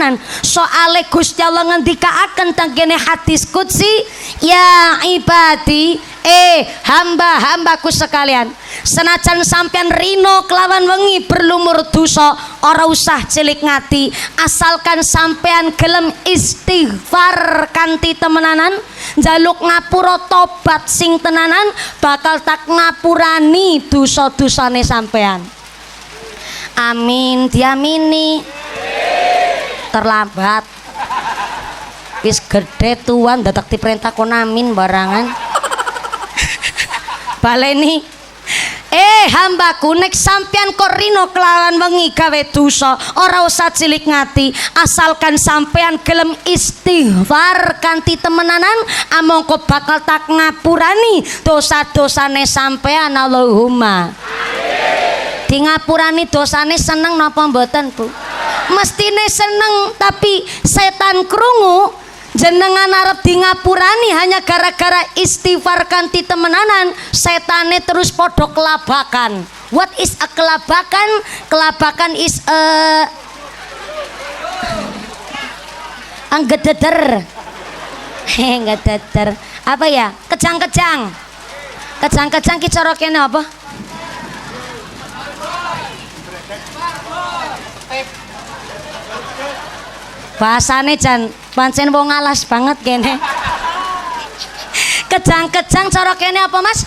temenanan. Soale Gusti Allah ngendikaaken teng kene hadis qudsi, ya ibadi, hamba-hambaku sekalian, senajan sampean rino kelawan wengi berlumur dosa, ora usah cilik ngati, asalkan sampean gelem istighfar kanthi temenanan, njaluk ngapura tobat sing tenanan, bakal tak ngapurani dosa-dosane sampean. Amin, diamini. Terlambat. Wis gede tuan dadak diperintah kon amin barangan. Baleni. Hambaku nek sampean kok rino kelawan wengi gawe dosa, ora usah cilik ngati, asalkan sampean gelem istighfar kanthi temenanan, amangka bakal tak ngapurani dosa-dosane sampean. Allahumma di ngapurani dosane seneng napa mboten Bu? Mestine seneng, tapi setan krungu jenengan arep di ngapurani hanya gara-gara istighfar kanthi temenanan, setane terus podo kelabakan. What is a kelabakan? Kelabakan is anggededer. Ngededer. Apa ya? Kejang-kejang. Kejang-kejang ki cara kene apa? Bahasane jan pancen wong alas banget kene. Kejang-kejang cara kene apa Mas?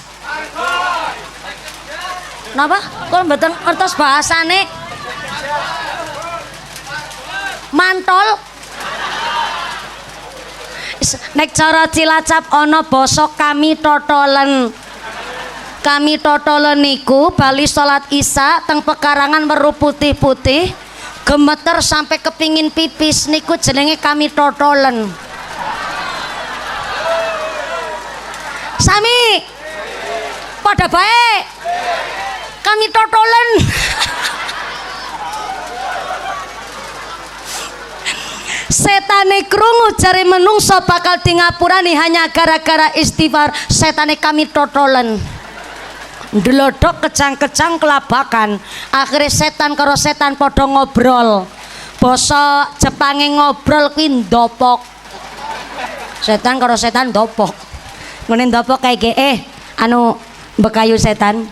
Napa? Kok mboten ngertos bahasane? Mantol. Nek cara Cilacap ana basa kami totolen. Kami totolen niku bali salat Isya teng pekarangan weruh putih-putih, gemeter sampai kepingin pipis niku jenenge kami totolen. Sami pada baik kami totolen. Setane krungu jare menungso bakal di ngapurani hanya gara-gara istighfar, setane kami totolen. Ndelodok kejang-kejang kelabakan, akhirnya setan karo setan podo ngobrol. Basa Jepange ngobrol kuwi ndopok. Setan karo setan ndopok. Ngene ndopok kae anu bekayu setan.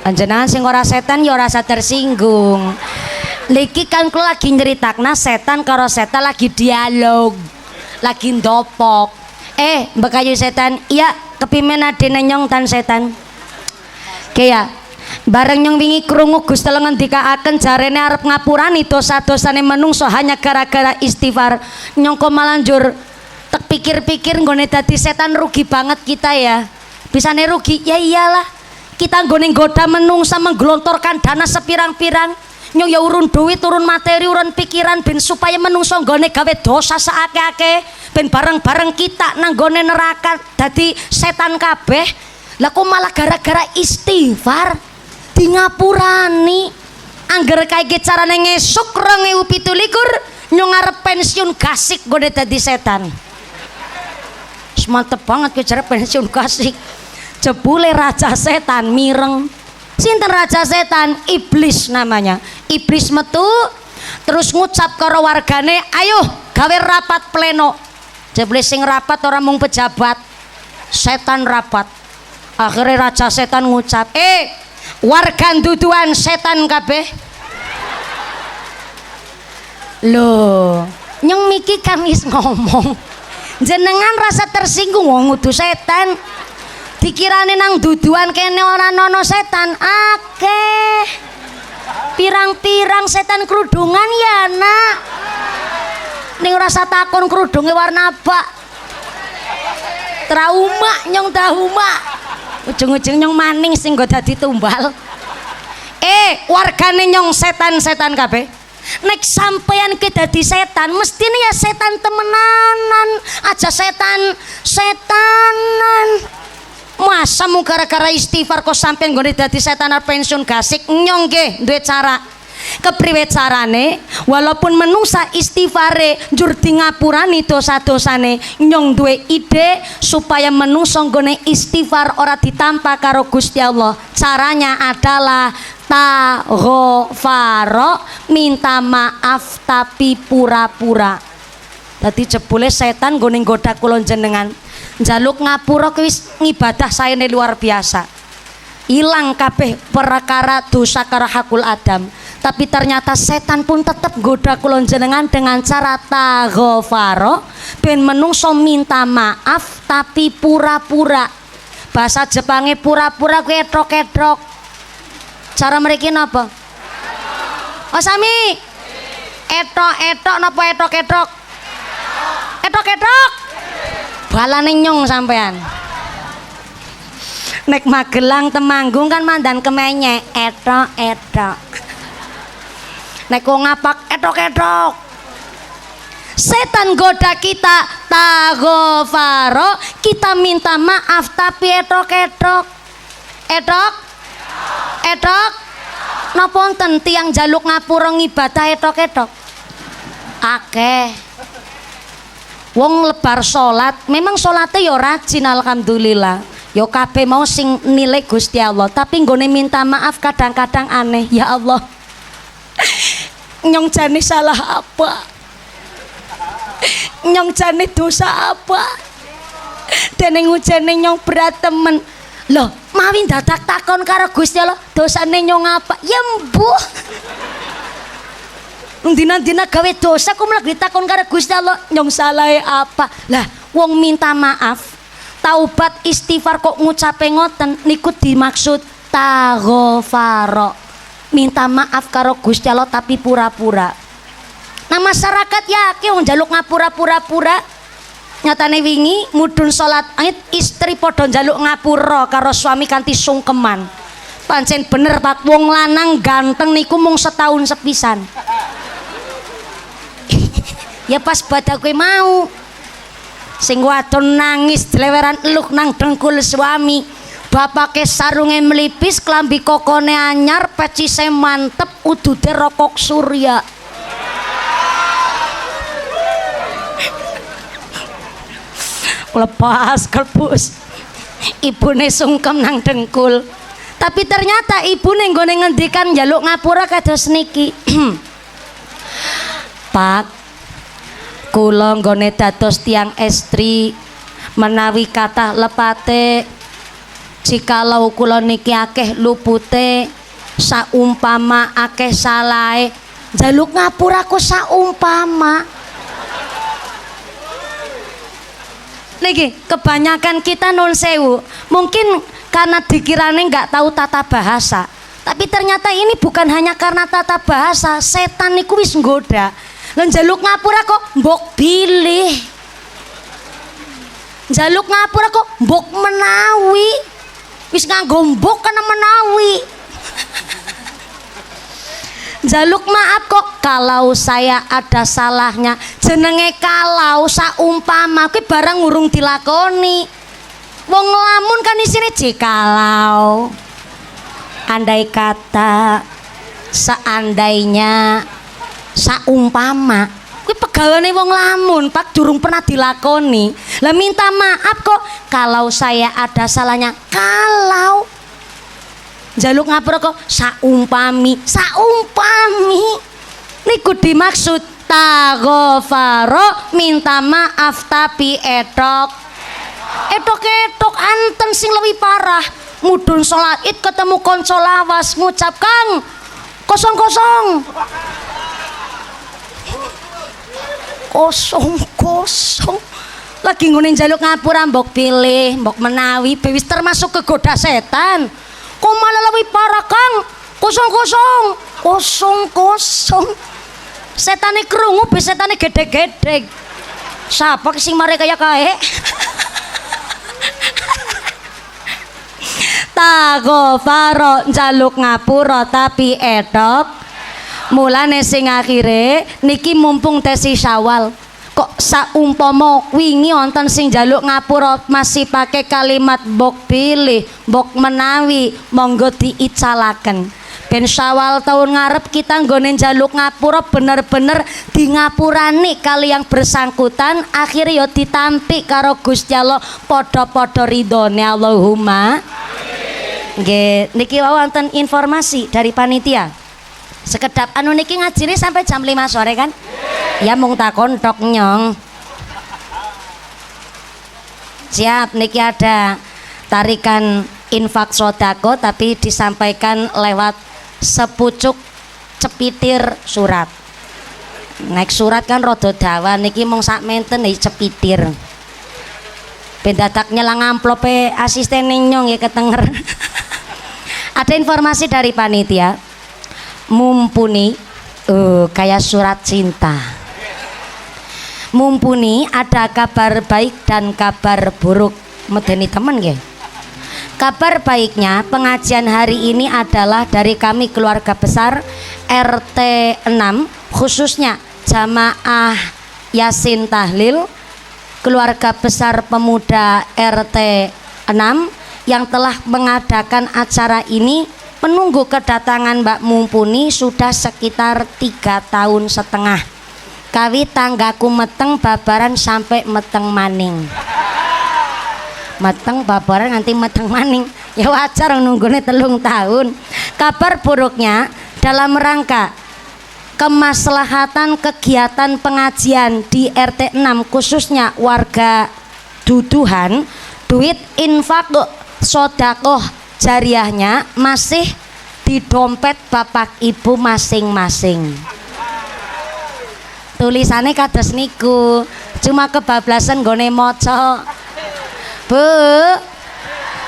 Panjenengan sing ora setan ya ora usah tersinggung. Niki kan kula lagi nyeritakna setan karo setan lagi dialog. Lagi ndopok. Bekayu setan, iya kepimen adene nyong tan setan. Kaya bareng nyong wingi krungu Gusti Allah ngendikaaken jarene arep ngapurani dosa-dosane menungso hanya gara-gara istighfar. Nyong kok malanjur tek pikir-pikir nggone dadi setan rugi banget kita ya. Bisane rugi, ya iyalah. Kita nggone nggoda menungsa menggelontorkan dana sepirang-pirang. Nyong ya urun duit, urun materi, urun pikiran ben supaya menungso nggone gawe dosa saake-ake, ben bareng-bareng kita nang nggone neraka dadi setan kabeh. Lah kok malah gara-gara istighfar di ngapurani. Angger kae ge carane ngesuk 2017 nyong arep pensiun gasik nggone dadi setan. Mantep banget ke cara pensiun gasik. Jebule raja setan mireng. Sinten raja setan? Iblis namanya. Iblis metu terus ngucap karo wargane, ayo gawe rapat pleno. Jebule sing rapat orang mung pejabat, setan rapat. Akhirnya raja setan ngucap, warga duduan setan kabeh. Loh, nyong miki kan is ngomong, jenengan rasa tersinggung wong ngudu setan. Dikirane nang duduan kene ora nono setan akeh. Pirang-pirang setan kerudungan ya nak. Ning ora usah takon kerudunge warna apa. Trauma nyong trauma. Ujung-ujung nyong maning sing nggo dadi tumbal. Wargane nyong setan-setan kabeh. Nek sampeyan ke dadi setan mestine ya setan temenanan, aja setan-setanan. Masa mu gara-gara istighfar kok sampean nggone dadi setan pensiun gasik. Nyong nggih duwe cara. Kepriwe carane? Walaupun menungsa istighfare njur di ngapurani dosa-dosane, nyong duwe ide supaya menungso nggone istighfar ora ditampa karo Gusti Allah. Caranya adalah taghfara minta maaf tapi pura-pura. Dadi jebule setan nggone nggoda kula jenengan njaluk ngapura kuwi wis ngibadah saene luar biasa. Hilang kabeh perkara dosa karo hakul adam. Tapi ternyata setan pun tetap goda kula jenengan dengan cara taghfara ben menungso minta maaf tapi pura-pura. Bahasa Jepange pura-pura kuwi etrok-etrok. Cara mriki napa? Oh sami. Etrok-etrok napa etrok-etrok? Etrok-etrok. Balane nyong sampean. Nek Magelang Temanggung kan mandan kemenye etrok-etrok. Nek kok ngapak etrok-etrok. Setan goda kita taghfara, kita minta maaf tapi etrok-etrok. Etrok? Etrok? Napa wonten tiyang jaluk ngapura ngibadah etrok-etrok? Akeh. Wong lebar salat, memang salate ya rajin alhamdulillah. Ya kabeh mau sing nilai Gusti Allah, tapi nggone minta maaf kadang-kadang aneh. Ya Allah. Nyong jane salah apa? Nyong jane dosa apa? Dene ngujane nyong berat temen. Loh, mawi dadak takon karo Gusti Allah, dosane nyong apa? Ya mbuh. Dina-dina gawe dosa kok malah ditakon karo Gusti Allah, nyong salahe apa? Lah, wong minta maaf, taubat istighfar kok ngucape ngoten niku dimaksud taghfara. Minta maaf karo Gusti Allah tapi pura-pura. Nah masyarakat yakin wong njaluk ngapura pura-pura. Nyatane wingi mudhun salat Id istri padha njaluk ngapura karo suami kanthi sungkeman. Pancen bener Pak, wong lanang ganteng niku mung setahun sepisan. Ya pas badak kowe mau sing wadon nangis dleweran eluh nang dengkul suami, bapake sarunge melipis, klambi kokone anyar, pecise mantep, udude rokok surya. Lepas kelpus ibune sungkem nang dengkul, tapi ternyata ibune nggone ngendikan njaluk ngapura kados niki. Pak, kula nggone dados tiang estri menawi kathah lepate, jikalau kula niki akeh lupute, saumpama akeh salahe, njaluk ngapura ku saumpama. Niki kebanyakan kita nun sewu, mungkin karena dikirane nggak tahu tata bahasa, tapi ternyata ini bukan hanya karena tata bahasa. Setan niku wis nggoda. Lan njaluk ngapura kok mbok pilih, njaluk ngapura kok mbok menawi, wis nganggo mbok kana menawi. Njaluk maaf kok kalau saya ada salahnya. Jenenge kalau saumpama kuwi barang urung dilakoni. Wong lamun kan isine jikalau, andai kata, seandainya, saumpama. Kuwi pegawane wong lamun Pak durung pernah dilakoni. Lah minta maaf kok kalau saya ada salahnya. Kalau njaluk ngapura kok saumpami, saumpami niku dimaksud taghfara, minta maaf tapi etok anten sing lebih parah. Mudhun salat Id ketemu kanca lawas ngucap Kang kosong lagi ngene njaluk ngapura mbok pilih mbok menawi wis termasuk kegoda setan. Kok malah lebih parah Kang, kosong. Setane krungu be setane gedhe-gedhe. Sapa sing mare kaya kae? Taghfara njaluk ngapura tapi etok. Mulane sing akhire niki mumpung tesi Syawal. Kok saumpama wingi wonten sing njaluk ngapura masih pakai kalimat mbok pilih, mbok menawi, monggo diicalaken. Ben Syawal tahun ngarep kita nggone njaluk ngapura bener-bener di ngapurani kali yang bersangkutan, akhirnya ya ditampi karo Gusti Allah padha-padha ridhone. Allahumma amin. Nggih, niki wonten informasi dari panitia. Sekedap anu niki ngajine sampai jam 5 sore kan? Ya mung takon tok nyong. Siap, niki ada tarikan infak sodako tapi disampaikan lewat sepucuk cepitir surat. Naik surat kan rada dawa, niki mung sak menten iki cepitir. Ben dadak nyelang amplope asisten nyong ya ketenger. Ada informasi dari panitia. Mumpuni kayak surat cinta. Mumpuni ada kabar baik dan kabar buruk. Medeni temen nggih. Kabar baiknya pengajian hari ini adalah dari kami keluarga besar RT 6 khususnya jamaah Yasin Tahlil keluarga besar pemuda RT 6 yang telah mengadakan acara ini menunggu kedatangan Mbak Mumpuni sudah sekitar 3,5 tahun. Kawi tanggaku meteng babaran sampai meteng maning. Meteng babaran nganti meteng maning. Ya wajar nunggune 3 tahun. Kabar buruknya dalam rangka kemaslahatan kegiatan pengajian di RT 6 khususnya warga Duduhan, duit infak sodakoh jariahnya masih di dompet bapak ibu masing-masing. Tulisannya kados niku, cuma kebablasan nggone maca. Bu,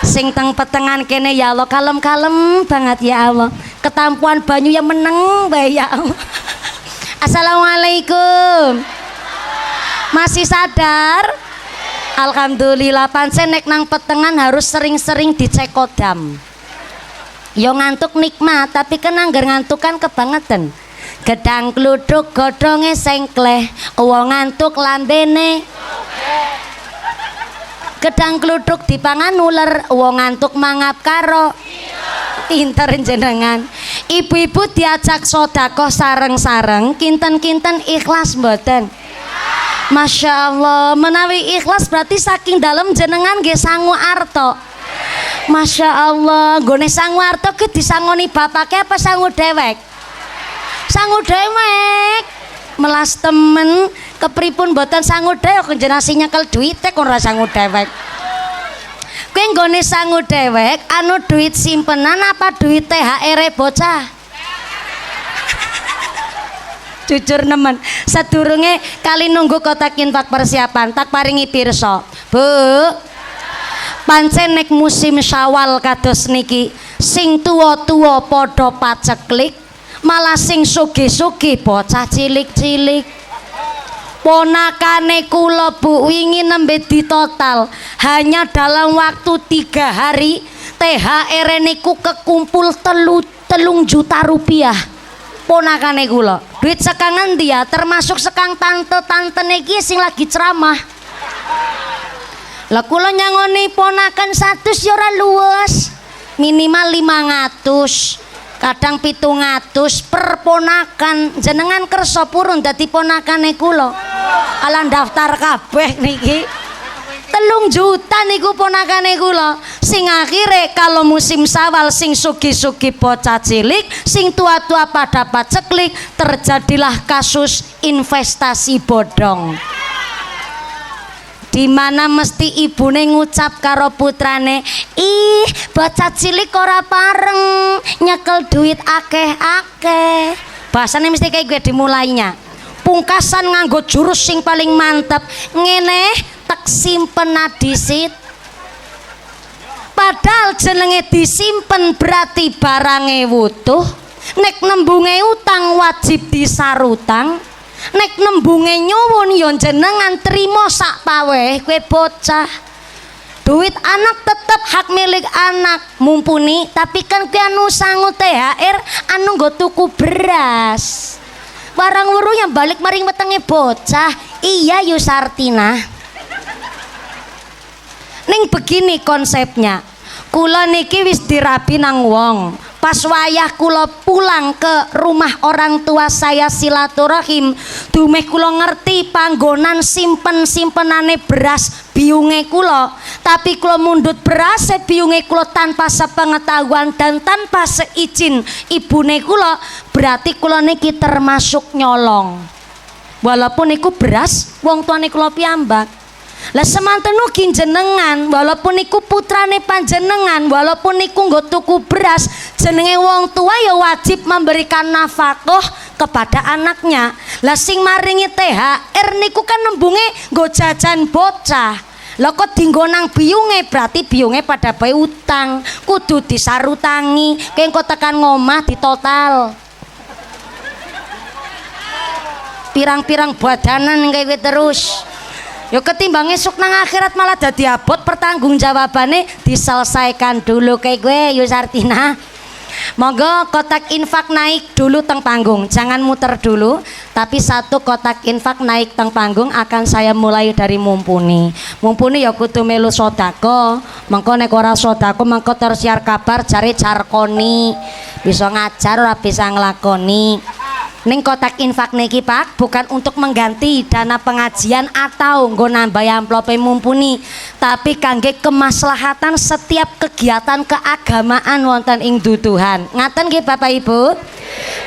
sing teng petengan kene ya Allah kalem-kalem banget ya Allah. Ketampuan banyu yang meneng bae ya Allah. Assalamualaikum. Masih sadar? Alhamdulillah, pancen nek nang petengan harus sering-sering dicek kodam. Yo ngantuk nikmat, tapi kan angger ngantuk kan kebangetan. Gedang kluduk godhonge sengkleh, wong ngantuk lambene. Gedang kluduk dipangan uler, wong ngantuk mangap karo. Pinter jenengan. Ibu-ibu diajak sedekah sareng-sareng, kinten-kinten ikhlas mboten? Masya Allah, menawi ikhlas berarti saking dalam jenengan nggih sangu arto. Masya Allah, nggone sangu arto ki disangoni bapake apa sangu dewek? Sangu dewek. Melas temen kepripun mboten sangu dewek jenasi nyekel duite kok ora sangu dewek. Kowe nggone sangu dewek anu duit simpenan apa duit THR bocah? Jujur nemen, sadurunge kali nunggu kotak infak persiapan tak paringi pirsa. Bu, pancen nek musim Syawal kados niki sing tuwa-tuwa padha paceklik, malah sing sugih-sugih bocah cilik-cilik. Ponakane kula Bu wingi nembe ditotal hanya dalam waktu 3 hari THR niku kekumpul 3 juta rupiah. Ponakane kula duit sekangan dia termasuk sekang tante-tante niki sing lagi ceramah. Lah kula nyangoni ponakan 100 ya ora luwes, minimal 500 kadang 700 per ponakan. Jenengan kersa purun dadi ponakane kula. Ala daftar kabeh niki 3 juta niku ponakane kula. Sing akhire kalau musim Syawal sing sugi-sugi bocah cilik, sing tua-tua pada paceklik, terjadilah kasus investasi bodong. Di mana mesti ibune ngucap karo putrane, ih bocah cilik ora pareng nyekel duit akeh-akeh. Bahasane mesti kayak gue dimulainya. Pungkasan nganggo jurus sing paling mantep, ngene tak simpen disit. Padahal jenenge disimpen berarti barange wutuh. Nek nembunge utang wajib disarutang. Nek nembunge nyuwun yo jenengan trimo sak paweh kowe bocah. Duit anak tetep hak milik anak. Mumpuni tapi kan kowe anu sangu THR anu nggo tuku beras. Warang weruh yang balik maring wetenge bocah. Iya Yusartina. Ning begini konsepnya. Kula niki wis dirabi nang wong. pas wayah kula pulang ke rumah orang tua saya silaturahim, dumeh kula ngerti panggonan simpenane beras biunge kula, tapi kula mundut beras biunge kula tanpa sepengetahuan dan tanpa seizin ibune kula, berarti kula niki termasuk nyolong. Walaupun iku beras wong tuane kula piyambak. Lah semanten ugi jenengan, walaupun iku putrane panjenengan, walaupun iku nggo tuku beras, jenenge wong tua ya wajib memberikan nafkah kepada anaknya. Lah sing maringi THR niku kan nembunge nggo jajan bocah. Lah kok dinggo nang biyunge, berarti biyunge pada bae utang, kudu disarutangi. Kengko tekan ngomah ditotal. Pirang-pirang badanan kayak terus. Yo ketimbang esuk nang akhirat malah dadi abot, pertanggungjawabane diselesaikan dulu kayak gue Yus Artina. Monggo kotak infak naik dulu teng panggung, jangan muter dulu, tapi satu kotak infak naik teng panggung akan saya mulai dari Mumpuni. Mumpuni ya kudu melu sodako, mengko nek ora sodako mengko tersiar kabar jare jarkoni, bisa ngajar ora bisa nglakoni. Ning kotak infak niki Pak bukan untuk mengganti dana pengajian atau nggo nambah amplope Mumpuni, tapi kangge kemaslahatan setiap kegiatan keagamaan wonten ing duduhan. Ngaten nggih Bapak Ibu.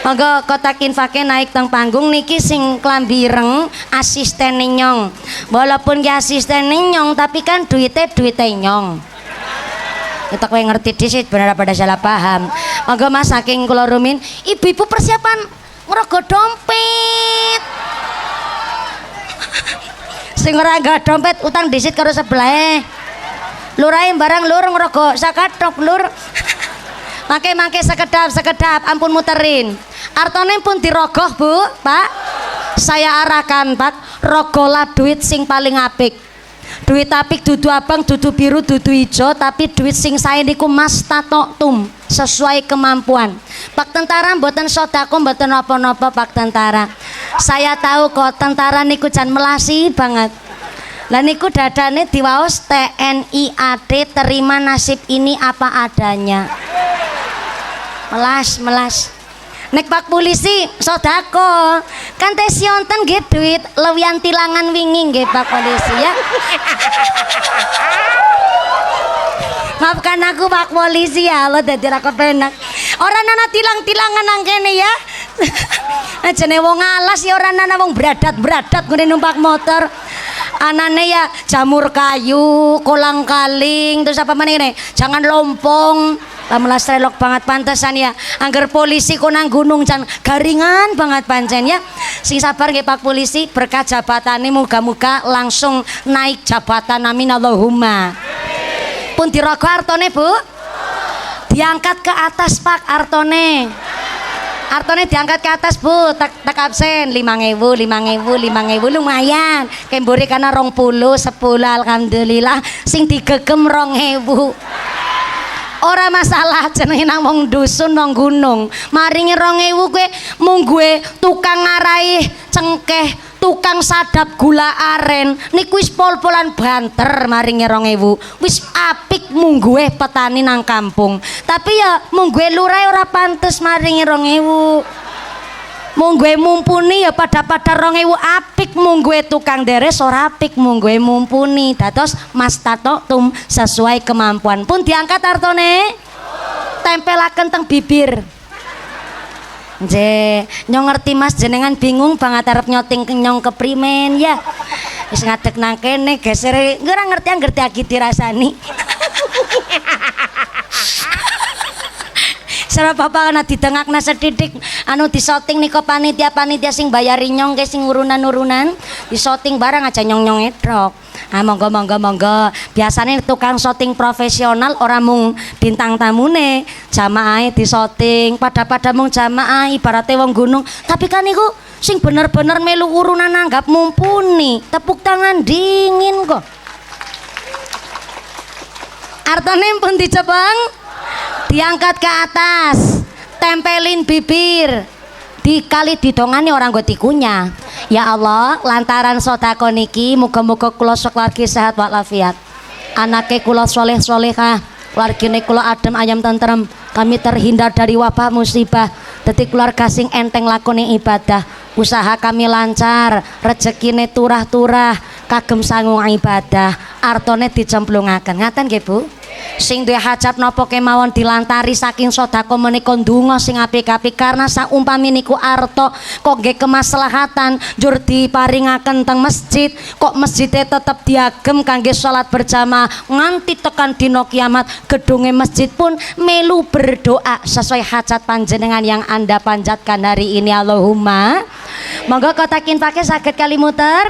Monggo kotak infake naik teng panggung niki sing klambi ireng asisten nyong. Walaupun ki asisten nyong tapi kan duite nyong. Kita kowe ngerti dhisik bener pada salah paham. Monggo Mas saking kula rumin, ibu-ibu persiapan ngerogoh dompet. Sing ora nggawa dompet utang disit karo sebelahe. Lurahe barang lur ngerogoh sakathok lur. Mangke sekedap ampun muterin. Artone pun dirogoh Bu, Pak. Saya arahkan Pak, rogolah duit sing paling apik. Duit apik dudu abang, dudu biru, dudu ijo, tapi duit sing saya niku mas tatoktum sesuai kemampuan. Pak Tentara mboten sodako mboten napa-napa Pak Tentara. Saya tahu kok tentara niku jan melasi banget. Lah niku dadane diwaos TNI AD terima nasib ini apa adanya. Melas. Nek Pak Polisi sodako kan teh sionten nggih duit lewian tilangan wingi nggih Pak Polisi ya. Maafkan aku Pak Polisi ya Allah dadi ra kepenak. Ora ana tilang-tilangan nang kene ya. Ajene wong alas ya ora ana wong bradat-bradat ngene numpak motor. Anane ya jamur kayu, kolang kaling, terus apa meneh ngene? Jangan lompong. Lamelas relok banget pantesan ya. Angger polisi kok nang gunung jan garingan banget pancen ya. Sing sabar nggih Pak Polisi, berkah jabatane muga-muga langsung naik jabatan amin Allahumma. Pun dirogo artone Bu? Diangkat ke atas Pak artone. Artone diangkat ke atas Bu, tak absen 5.000 lumayan. Kemburi kana 20 10 alhamdulillah, sing digegem 2.000. Ora masalah jenenge nang wong dusun nang gunung. Maringi 2.000 kowe mung gue tukang ngarai cengkeh, tukang sadap gula aren. Niku wis pol-polan banter maringi 2.000. Wis apik mung gue petani nang kampung. Tapi ya mung gue lurae ora pantes maringi 2.000. Mung gue Mumpuni ya pada 2.000 apik, mung gue tukang deres ora apik, mung gue Mumpuni. Dados mas tatoktum sesuai kemampuan. Pun diangkat artone, tempelaken teng bibir. Nggih, nyong ngerti Mas jenengan bingung banget arep nyoting nyong keprimen ya. Wis ngadeg nang kene geser ora ngerti agi dirasani. Sarep bapak ana didengakna sedidik anu disoting niko panitia sing bayari nyong ke sing urunan disoting barang aja nyong edrok. Ah monggo biasanya tukang shooting profesional orang mung bintang tamune jamaah disoting pada mung jamaah ibaratnya wong gunung, tapi kan niku sing bener-bener melu urunan anggap Mumpuni, tepuk tangan dingin kok. Artane pun dicepeng, diangkat ke atas, tempelin bibir, dikali didongani orang gue tikunya. Ya Allah, lantaran sodako niki muga-muga kula sekeluarga sehat walafiat, anake kula soleh solehah, keluargane kula adem ayam tentrem, kami terhindar dari wabah musibah, dadi keluarga sing enteng lakoni ibadah, usaha kami lancar, rezekine turah-turah, kagem sangung ibadah, artone dicemplungaken. Ngaten nggih Bu? Sing duwe hajat napa kemawon dilantari saking sedekah menika ndonga sing apik-apik, karena saumpami niku arta kok nggih kemaslahatan njur diparingaken teng masjid, kok masjidnya tetep diagem kangge salat berjamaah nganti tekan dina kiamat, gedunge masjid pun melu berdoa sesuai hajat panjenengan yang Anda panjatkan hari ini. Allahumma monggo kotakin pakai saged kali muter,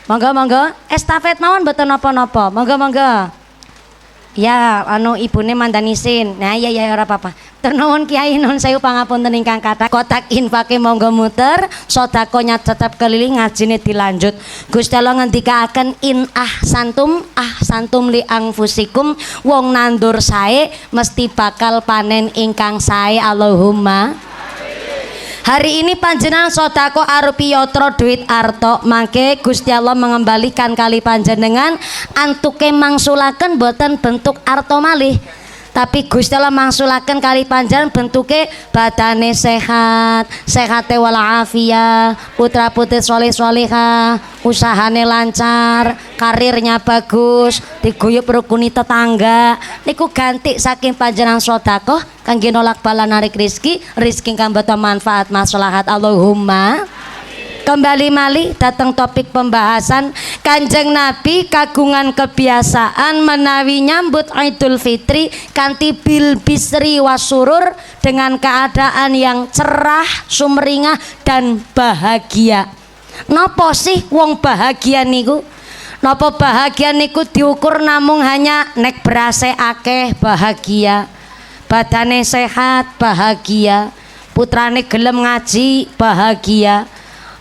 monggo estafet mawon mboten napa-napa, monggo ya anu ibune mandanisin. Nah iya ora apa-apa. Ternuwun Kiai nun sewu pangapunten ingkang kathah. Kotak infake monggo muter, sedekahnya tetap keliling, ngajine dilanjut. Gusti Allah ngendikaaken in ahsantum li anfusikum, wong nandur sae mesti bakal panen ingkang sae. Allahumma hari ini panjenengan sodako arupi yotro duit arto, mangke Gusti Allah mengembalikan kali panjenengan antuke mangsulaken boten bentuk arto malih, tapi Gusti Allah mangsulaken kali panjenengan bentuke badane sehat, sehate walafiat, putra putri soleh solehah, usahane lancar, karirnya bagus, diguyup rukuni tetangga, niku ganti saking panjenengan sodako kangge nolak bala narik rizki kang beto manfaat maslahat. Allahumma kembali malih datang topik pembahasan. Kanjeng Nabi kagungan kebiasaan menawi nyambut Idul Fitri kanthi bil bisri wasurur, dengan keadaan yang cerah, sumringah dan bahagia. Napa sih wong bahagia niku? Napa bahagia niku diukur namung hanya nek berase akeh bahagia, badane sehat bahagia, putrane gelem ngaji bahagia,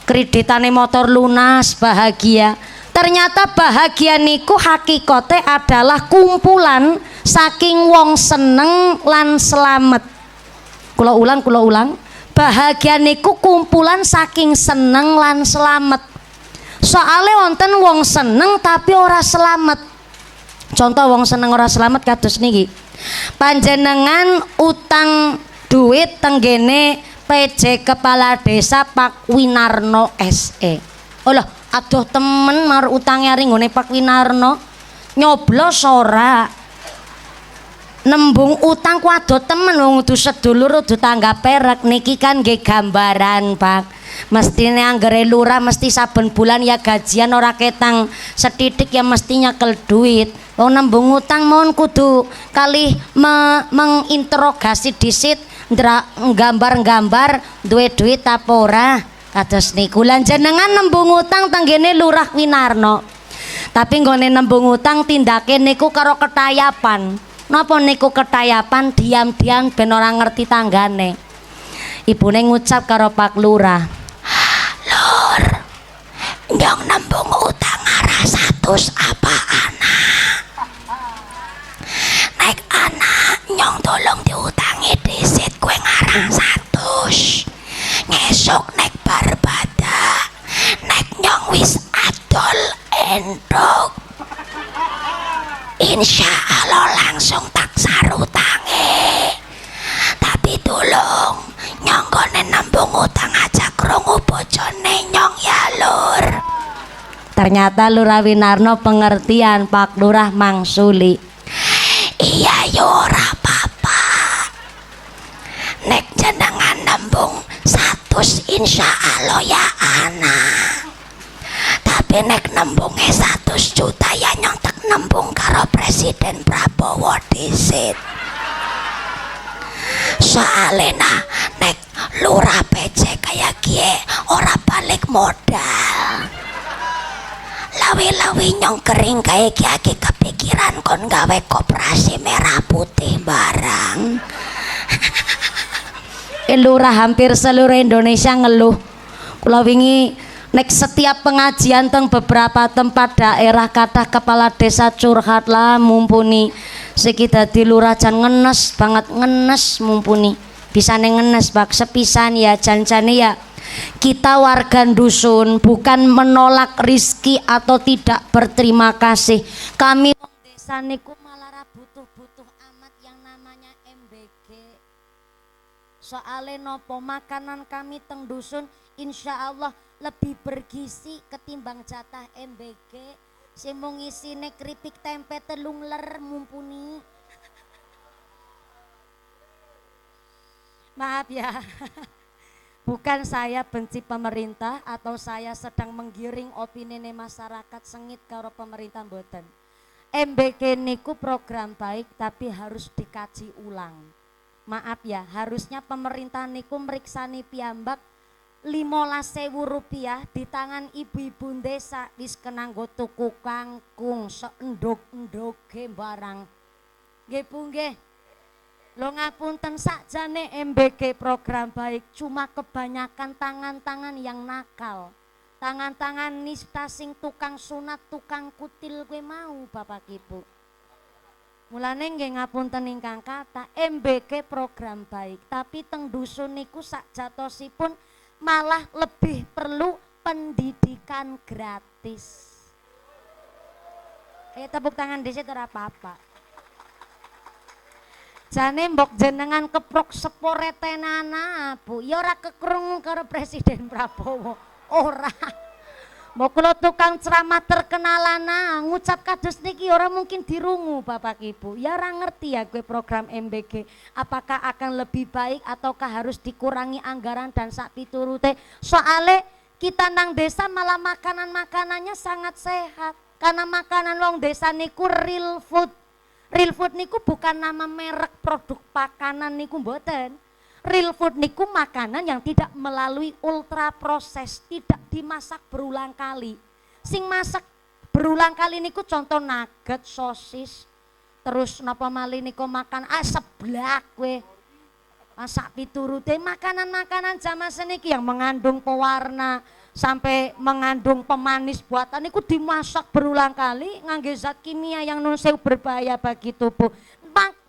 kreditane motor lunas bahagia. Ternyata bahagia niku hakikate adalah kumpulan saking wong seneng lan selamat. Kula ulang, bahagia niku kumpulan saking seneng lan selamat. Soale wonten wong seneng tapi ora selamat. Contoh wong seneng ora selamat kados niki. Panjenengan utang duit tenggene PJ Kepala Desa Pak Winarno SE. Olah, aduh temen mar utangnya ringgone Pak Winarno. Nyoblos ora. Nembung utang ku aduh temen wong udu sedulur udu tangga perek, niki kan nggih gambaran Pak. Mestine anggere lurah mesti saben bulan ya gajian, ora ketang setitik ya mesti nyekel duit. Wong nembung utang mohon kudu kali menginterogasi disit nggambar-nggambar duwe duit apa ora. Kados niku lan jenengan nembung utang tenggene Lurah Winarno. Tapi nggone nembung utang tindake niku karo ketayapan. Napa niku ketayapan? Diam-diam ben ora ngerti tanggane. Ibune ngucap karo Pak Lurah, "Lur, nyong nembung utang arah 100 apa anak? Naik anak nyong tolong diutangi disit kue ngarang 100. Ngesok naik barbada, naik nyong wis adol endok. Insya Allah langsung tak sarutangi. Tapi tolong nyong konen nembung utang aja krungu bojone nyong ya Lur." Ternyata Lurah Winarno pengertian, Pak Lurah mangsuli, "Iya yo ora apa-apa. Nek jenengan nembung 100 insya Allah ya anak. Tapi nek nembungnya 100 juta ya nyontek nembung karo Presiden Prabowo disit. Soalnya nek lurah PJ kayak gie ora balik modal. Lawi-lawi nyong kering kayak gie kepikiran kon gawe koperasi merah putih barang." Lurah hampir seluruh Indonesia ngeluh. Kula wingi nek setiap pengajian teng beberapa tempat daerah kata kepala desa curhat lah mumpuni siki dadi lurah jan ngenes banget, ngenes mumpuni bisane ngenes bak sepisan ya jancane ya. Kita warga dusun bukan menolak rizki atau tidak berterima kasih. Kami desa niku malah butuh-butuh amat yang namanya MBG. Soale nopo makanan kami teng dusun insya Allah lebih bergizi ketimbang jatah MBG. Sing mung isine keripik tempe telung ler mumpuni. Maaf ya. Bukan saya benci pemerintah atau saya sedang menggiring opini masyarakat sengit karo pemerintah mboten. MBK niku program baik tapi harus dikaji ulang. Maaf ya, harusnya pemerintah niku meriksani piyambak 15.000 rupiah di tangan ibu-ibu desa wis kena nggo tuku kangkung seendog-endoge barang. Nggih Bu nggih. Lo ngapunten sakjane MBK program baik cuma kebanyakan tangan-tangan yang nakal. Tangan-tangan nista sing tukang sunat, tukang kutil gue mau Bapak Ibu. Mulane nggih ngapunten ingkang kata MBK program baik, tapi teng dusun niku sakjatosipun malah lebih perlu pendidikan gratis. Tepuk tangan dhisik ora apa-apa. Jane mbok jenengan keprok sepore tenana Bu, ya ora kekrungu karo Presiden Prabowo. Ora. Mbok kula tukang ceramah terkenalana ngucap kados niki ora mungkin dirungu Bapak Ibu. Ya ora ngerti ya gue program MBG. Apakah akan lebih baik ataukah harus dikurangi anggaran dan sak piturute. Soale kita nang desa malah makanan-makanannya sangat sehat. Karena makanan wong desa niku real food. Real food niku bukan nama merek produk makanan niku mboten. Real food niku makanan yang tidak melalui ultra proses, tidak dimasak berulang kali. Sing masak berulang kali niku contoh nugget, sosis, terus napa malih niku makan seblak we. Masak piturute makanan-makanan zaman seniki yang mengandung pewarna sampai mengandung pemanis buatan niku dimasak berulang kali ngangge zat kimia yang nun sewu berbahaya bagi tubuh.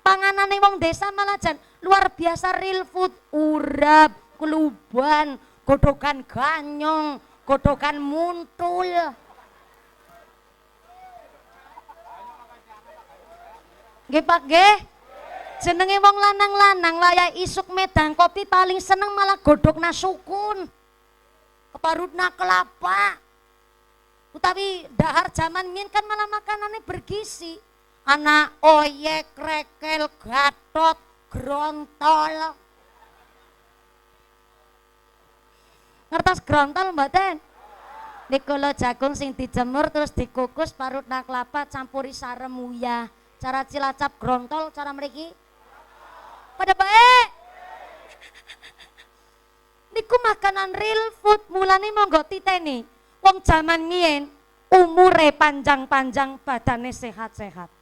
Panganane wong desa malah jan luar biasa real food, urap, keluban, godhogan ganyong, godhogan muntul. Nggih Pak nggih. Jenenge wong lanang-lanang layak isuk medang kopi paling seneng malah godhogna sukun. Keparutna kelapa. Utawi dahar zaman min kan malah makanannya bergizi. Ana oyek, krekel, gatot, grontol. Ngertos grontol mboten? Niku lho jagung sing dijemur terus dikukus parutna kelapa campuri sarem uyah. Cara Cilacap grontol cara mriki? Pada baik. Niku makanan real food mulane monggo titeni. Wong jaman mien umure panjang-panjang badane sehat-sehat.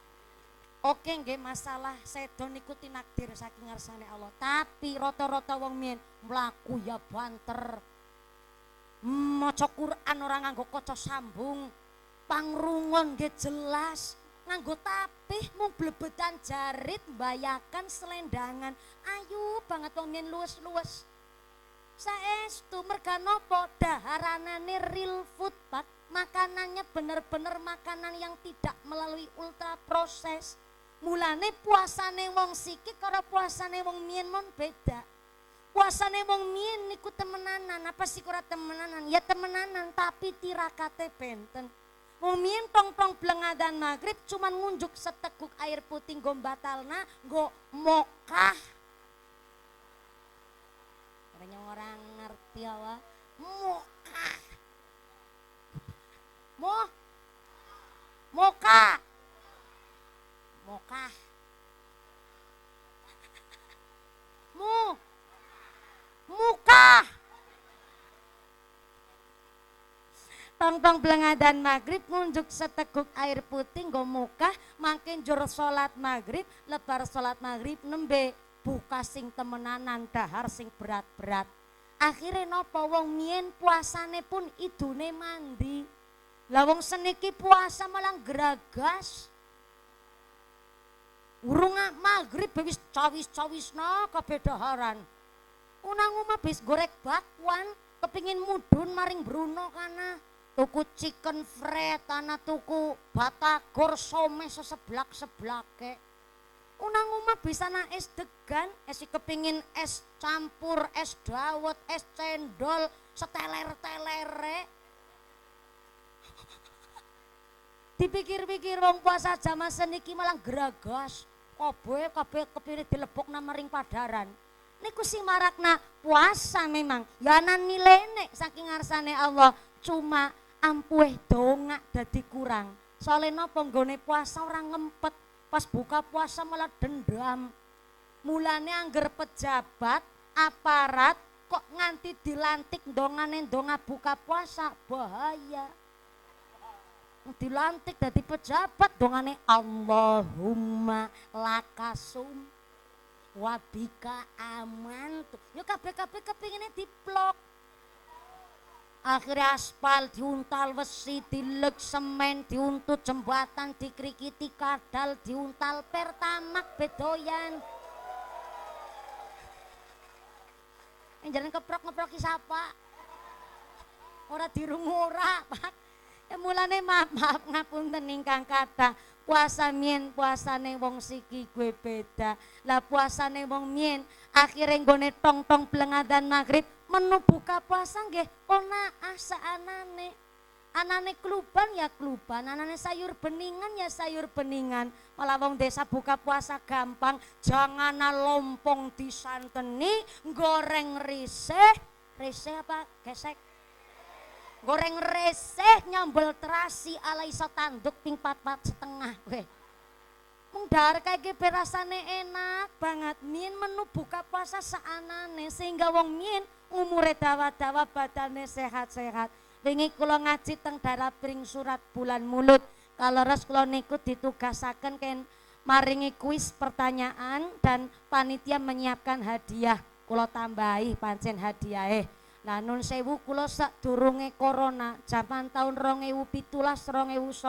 Oke nggih masalah sedo niku tinakdir saking ngarsane Allah. Tapi rata-rata wong mien mlaku ya banter. Maca Quran ora nganggo kaca sambung. Pangrungon nggih jelas. Nganggo tapih mung blebetan jarit mbayakan selendangan. Ayu banget wong mien luwes-luwes. Saestu merga napa daharanane real food Pak. Makanannya bener-bener makanan yang tidak melalui ultra proses. Mulane puasane wong siki karo puasane wong mien mon beda. Puasane wong mien niku temenanan, apa sih ora temenanan? Ya temenanan tapi tirakate benten. Wong mien tong-tong blengadan maghrib cuman ngunjuk seteguk air putih nggo batalna, nggo mokah. Banyak orang ngerti apa? Mokah. Mokah. Mokah. Mukah. Tong-tong blengadan maghrib ngunjuk seteguk air putih nggo mukah makin jur salat maghrib lebar salat maghrib nembe buka sing temenanan dahar sing berat-berat. Akhire napa wong mien puasane pun idune mandi. Lah wong seniki puasa malah geragas. Urung maghrib wis cawis-cawisna kabeh daharan. Unang omah bis gorek bakwan, kepingin mudhun maring Bruno kana. Tuku chicken fried, ana tuku batagor some seseblak-seblake. Unang umah bisa na es degan, es kepingin es campur, es dawet, es cendol, seteler-telere. Dipikir-pikir wong puasa zaman seniki malah geragas. Kabeh kepire dilebok nama ring padaran. Niku sing marakna puasa memang. Ya ana nilene saking ngarsane Allah. Cuma ampuh dongak dadi kurang. Soalnya napa nggone puasa orang ngempet. Pas buka puasa malah dendam. Mulane angger pejabat, aparat kok nganti dilantik dongane donga buka puasa bahaya. Dilantik dadi pejabat dongane Allahumma lakasum wabika aman tuh. Ya kabeh kepingine diplok. Akhirnya aspal diuntal besi, dilek semen, diuntut jembatan, dikrikiti kadal, diuntal pertamak bedoyan. Jangan keprok-ngeproki sapa. Ora dirungu ora, Pak. Ya mulane maaf ngapunten ingkang kathah. Puasa mien puasane wong siki gue beda. Lah puasane wong mien akhire nggone tong-tong blengadan maghrib menu buka puasa nggih ona asa anane. Anane kluban ya kluban, anane sayur beningan ya sayur beningan. Malah wong desa buka puasa gampang, jangan lompong disanteni, goreng riseh apa gesek. Goreng reseh nyambel terasi ala iso tanduk ping 4 setengah weh. Mundar kayak rasane enak banget. Mien menu buka puasa seanane sehingga wong mien umure dawa-dawa badane sehat-sehat. Wingi kula ngaji teng Darabring surat bulan mulut. Kalau res kula niku ditugasaken ken maringi kuis pertanyaan dan panitia menyiapkan hadiah. Kula tambahi pancen hadiahe. Nah nun sewu kula sadurunge corona zaman tahun 2017 2019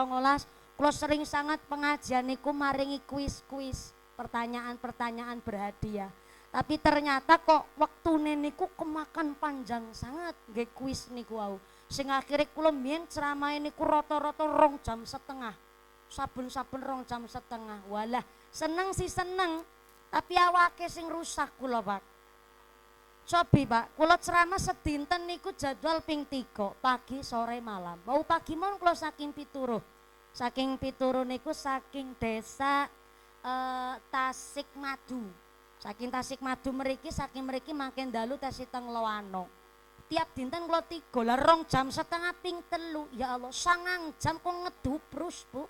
kula sering sangat pengajian niku maringi kuis-kuis pertanyaan-pertanyaan berhadiah. Tapi ternyata kok waktune niku kemakan panjang sangat nggih kuis niku wau. Sing akhire kula mbiyen ceramahe niku rata-rata 2 jam setengah. Saben-saben 2 jam setengah. Walah, seneng sih seneng. Tapi awake sing rusak kula, Pak. Cobi Pak, kula ceramah sedinten niku jadwal ping 3 pagi sore malam. Mau pagi mon kula saking Pituruh. Saking Pituruh niku saking desa Tasikmadu. Saking Tasikmadu mriki saking mriki makin dalu tesi teng Loano. Tiap dinten kula 3 lah 2 jam setengah ping 3. Ya Allah, 9 jam kok ngedubrus, Bu.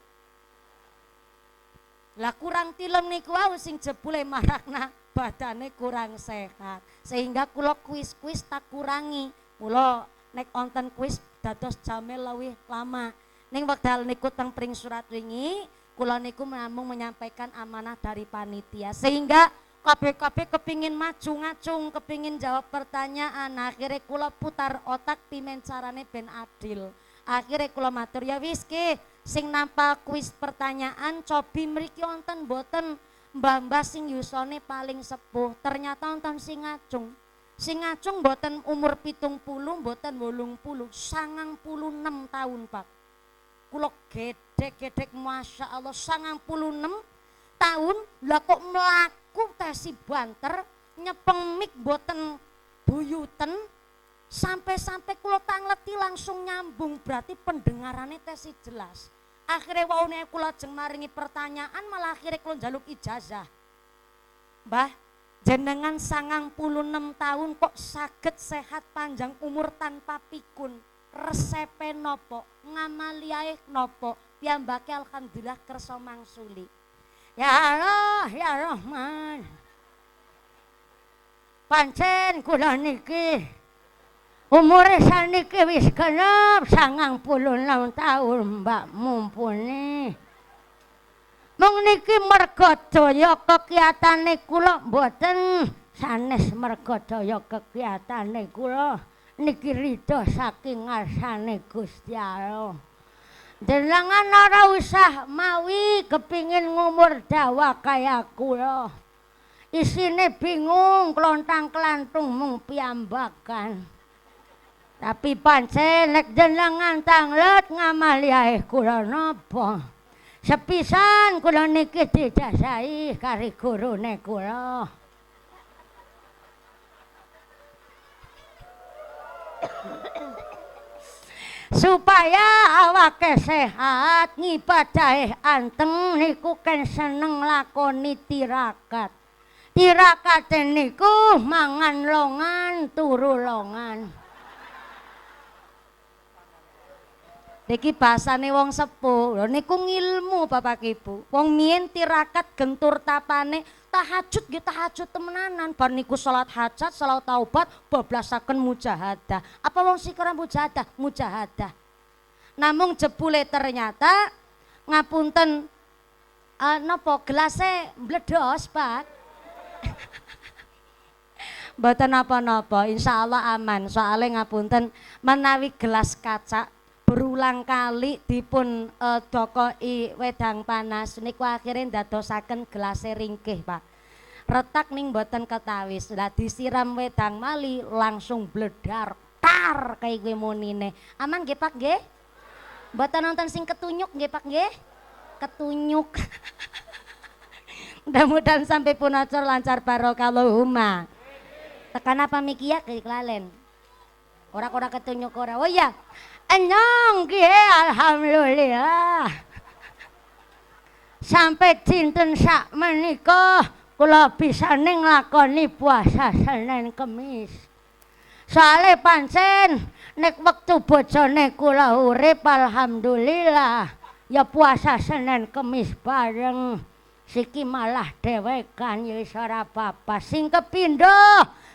Lah kurang tilem niku wae sing jebule marakna badane kurang sehat. Sehingga kula kuis-kuis tak kurangi. Kula nek wonten kuis dados jame luwih lama. Ning wekdal niku teng pring surat wingi, kula niku namung menyampaikan amanah dari panitia. Sehingga kabeh-kabeh kepingin maju ngacung, kepingin jawab pertanyaan. Akhirnya kula putar otak pimen carane ben adil. Akhirnya kula matur ya wis sing nampa kuis pertanyaan cobi mriki wonten mboten mbah-mbah sing yusone paling sepuh. Ternyata wonten sing ngacung. Sing ngacung mboten umur 70, mboten 80, 96 tahun, Pak. Kula gedek-gedek Masya Allah 96 tahun lah kok mlaku tesi banter nyepeng mik mboten buyuten sampai kula tangleti langsung nyambung berarti pendengarannya tesi jelas. Akhirnya waune kula jeng maringi pertanyaan malah akhirnya kula njaluk ijazah. Mbah, jenengan 96 tahun kok saged sehat panjang umur tanpa pikun. Resepe nopo, ngamaliae nopo, piyambake alhamdulillah kersa mangsuli. Ya Allah, ya Rahman. Pancen kula niki umure saniki wis genep 96 tahun, Mbak mumpuni. Mung niki merga daya kekiyatane kula mboten sanes merga daya kekiyatane kula niki ridho saking ngarsane Gusti Allah. Jenengan ora usah mawi kepingin ngumur dawa kaya kula. Isine bingung klontang-klantung mung piyambakan. Tapi pancen nek jenengan tanglet ngamali ae kula napa Sepisan kula niki dijajahi kari gurune kula. Supaya awake sehat ngibadahe anteng niku ken seneng lakoni tirakat. Tirakate niku mangan longan turu longan. Niki basane wong sepuh, lho niku ngilmu Bapak Ibu. Wong mien tirakat gentur tapane, tahajud nggih tahajud temenanan. Bar niku salat hajat, salat taubat, bablasaken mujahadah. Apa wong sikara mujahadah? Mujahadah. Namung jebule ternyata ngapunten napa gelase mbledos, Pak. Mboten napa-napa, insyaallah aman. Soale ngapunten menawi gelas kaca berulang kali dipun dokoki wedang panas niku akhirnya ndadosaken gelase ringkih, Pak. Retak ning mboten ketawis. Lah disiram wedang mali langsung bledar tar kaya kuwi munine. Aman nggih, Pak nggih? Mboten nonton sing ketunyuk nggih, Pak nggih? Ketunyuk. Mudah-mudahan sampai pun acar lancar barokah Allahumma. Tekan apa mikia kelalen. Ora ketunyuk ora. Oh iya. Enyong nggih alhamdulillah. Sampai dinten sak menika kula bisa nglakoni puasa Senin Kemis. Soale pancen nek wektu bojone kula urip alhamdulillah ya puasa Senin Kemis bareng. Siki malah dhewekan ya wis ora apa-apa. Sing kepindho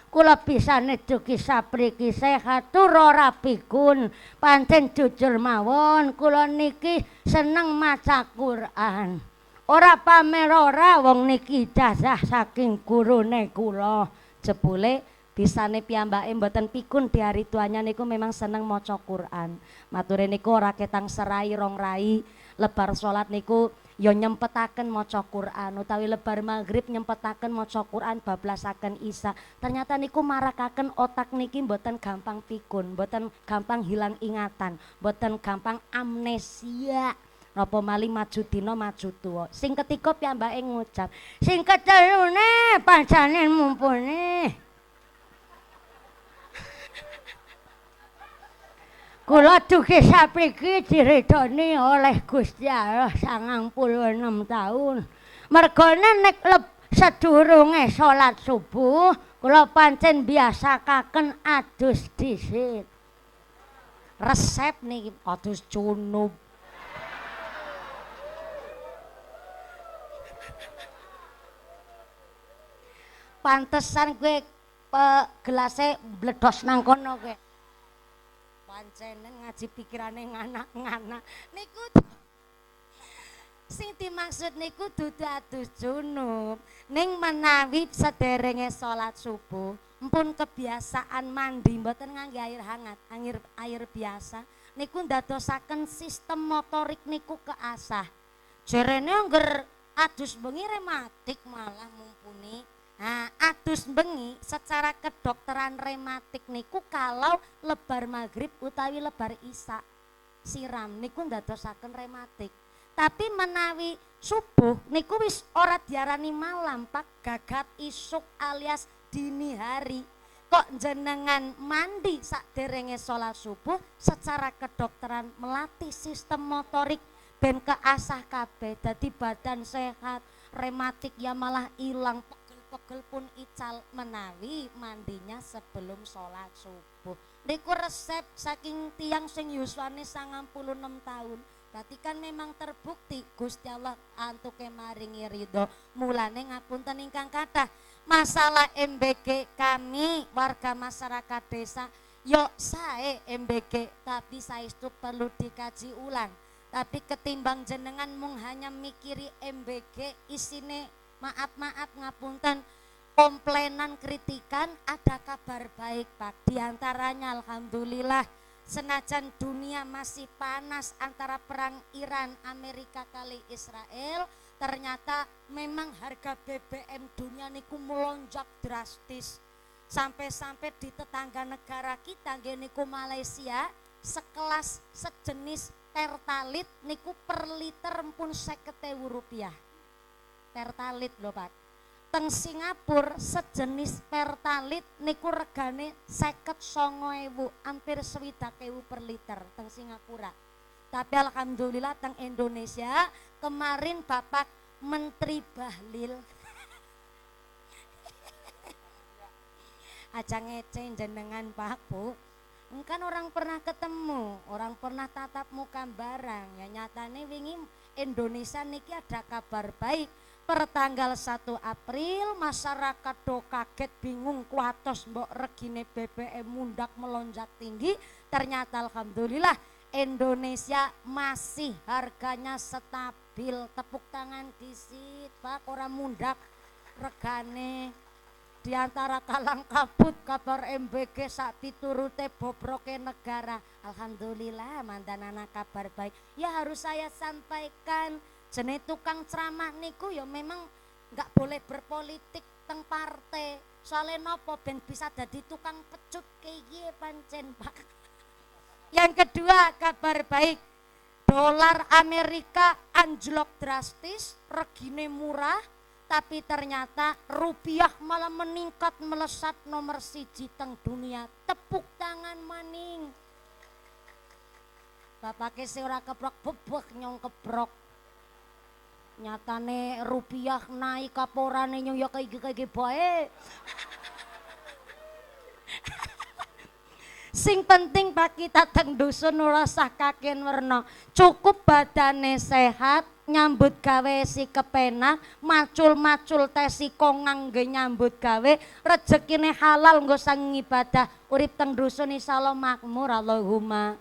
kula pisane dugi sapriki sehat tur ora pikun. Pancen jujur mawon kula niki seneng maca Quran. Ora pamer ora wong niki ijazah saking gurune kula. Jebule bisane piyambake mboten pikun di hari tuanya niku memang seneng maca Quran. Mature niku ora ketang serai rong rai lebar salat niku ya nyempetaken maca Quran utawi lebar maghrib nyempetaken maca Quran bablasaken Isya. Ternyata niku marakaken otak niki mboten gampang pikun, mboten gampang hilang ingatan, mboten gampang amnesia. Napa malih maju dina maju tuwa. Sing ketiga piyambake ngucap, sing ketelune pancen mumpuni. Kula dugi sapriki diridoni oleh Gusti Allah 96 tahun. Mergone nek sedurunge salat subuh kula pancen biasakaken adus dhisik. Resep niki adus junub. Pantesan kowe gelase bledos nang kono kowe. Pancenen ngaji pikirane nganak-nganak niku sing dimaksud niku dudu adus junub ning menawi sederenge salat subuh mpun kebiasaan mandi mboten ngangge air hangat air biasa niku ndadosaken sistem motorik niku keasah jerene angger adus bengi rematik malah mumpuni. Nah, adus bengi secara kedokteran rematik niku kalau lebar maghrib utawi lebar isya siram niku ndadosaken rematik. Tapi menawi subuh niku wis ora diarani malam, Pak, gagat isuk alias dini hari. Kok jenengan mandi sakderenge salat subuh secara kedokteran melatih sistem motorik ben keasah kabeh dadi badan sehat, rematik ya malah ilang. Pegel pun ical menawi mandinya sebelum sholat subuh. Niku resep saking tiang sing yuswane 96 tahun. Berarti kan memang terbukti Gusti Allah antuke maringi ridho. Mulane ngapunten ingkang kathah masalah MBG kami warga masyarakat desa yo sae MBG tapi saestu perlu dikaji ulang. Tapi ketimbang jenengan mung hanya mikiri MBG isine maaf ngapunten komplainan kritikan ada kabar baik, Pak. Di antaranya alhamdulillah senajan dunia masih panas antara perang Iran Amerika kali Israel ternyata memang harga BBM dunia niku melonjak drastis sampai di tetangga negara kita niku Malaysia sekelas sejenis Pertalit niku per liter pun 50.000 rupiah. Pertalit lho Pak. Teng Singapura sejenis pertalit niku regane 59.000, hampir 60.000 per liter teng Singapura. Tapi alhamdulillah teng Indonesia kemarin Bapak Menteri Bahlil aja ngece jenengan Pak Bu. Kan orang pernah ketemu, orang pernah tatap muka barang. Ya nyatane wingi Indonesia niki ada kabar baik. Per tanggal 1 April masyarakat do kaget bingung kuatos mbok regine BBM mundak melonjak tinggi. Ternyata alhamdulillah Indonesia masih harganya stabil. Tepuk tangan disit Pak, orang mundak regane. Di antara kalang kabut kabar MBG sak piturute bobroke negara. Alhamdulillah mantan anak kabar baik. Ya harus saya sampaikan, jenis tukang ceramah niku ya memang nggak boleh berpolitik teng partai. Soalnya nopo ben bisa jadi tukang pecut kayak pancen Pak. Yang kedua kabar baik, dolar Amerika anjlok drastis, regine murah. Tapi ternyata rupiah malah meningkat melesat nomor 1 teng dunia. Tepuk tangan maning. Bapake ora keprok bebek nyong keprok. Nyatane rupiah naik kaporane nyong ya kayak bae. Sing penting Pak kita teng dusun ora usah kaken werna. Cukup badane sehat, nyambut gawe si kepenak, macul-macul tesi kongang ngge nyambut gawe, rezekine halal nggo sang ibadah, urip teng dusun insyaallah makmur Allahumma.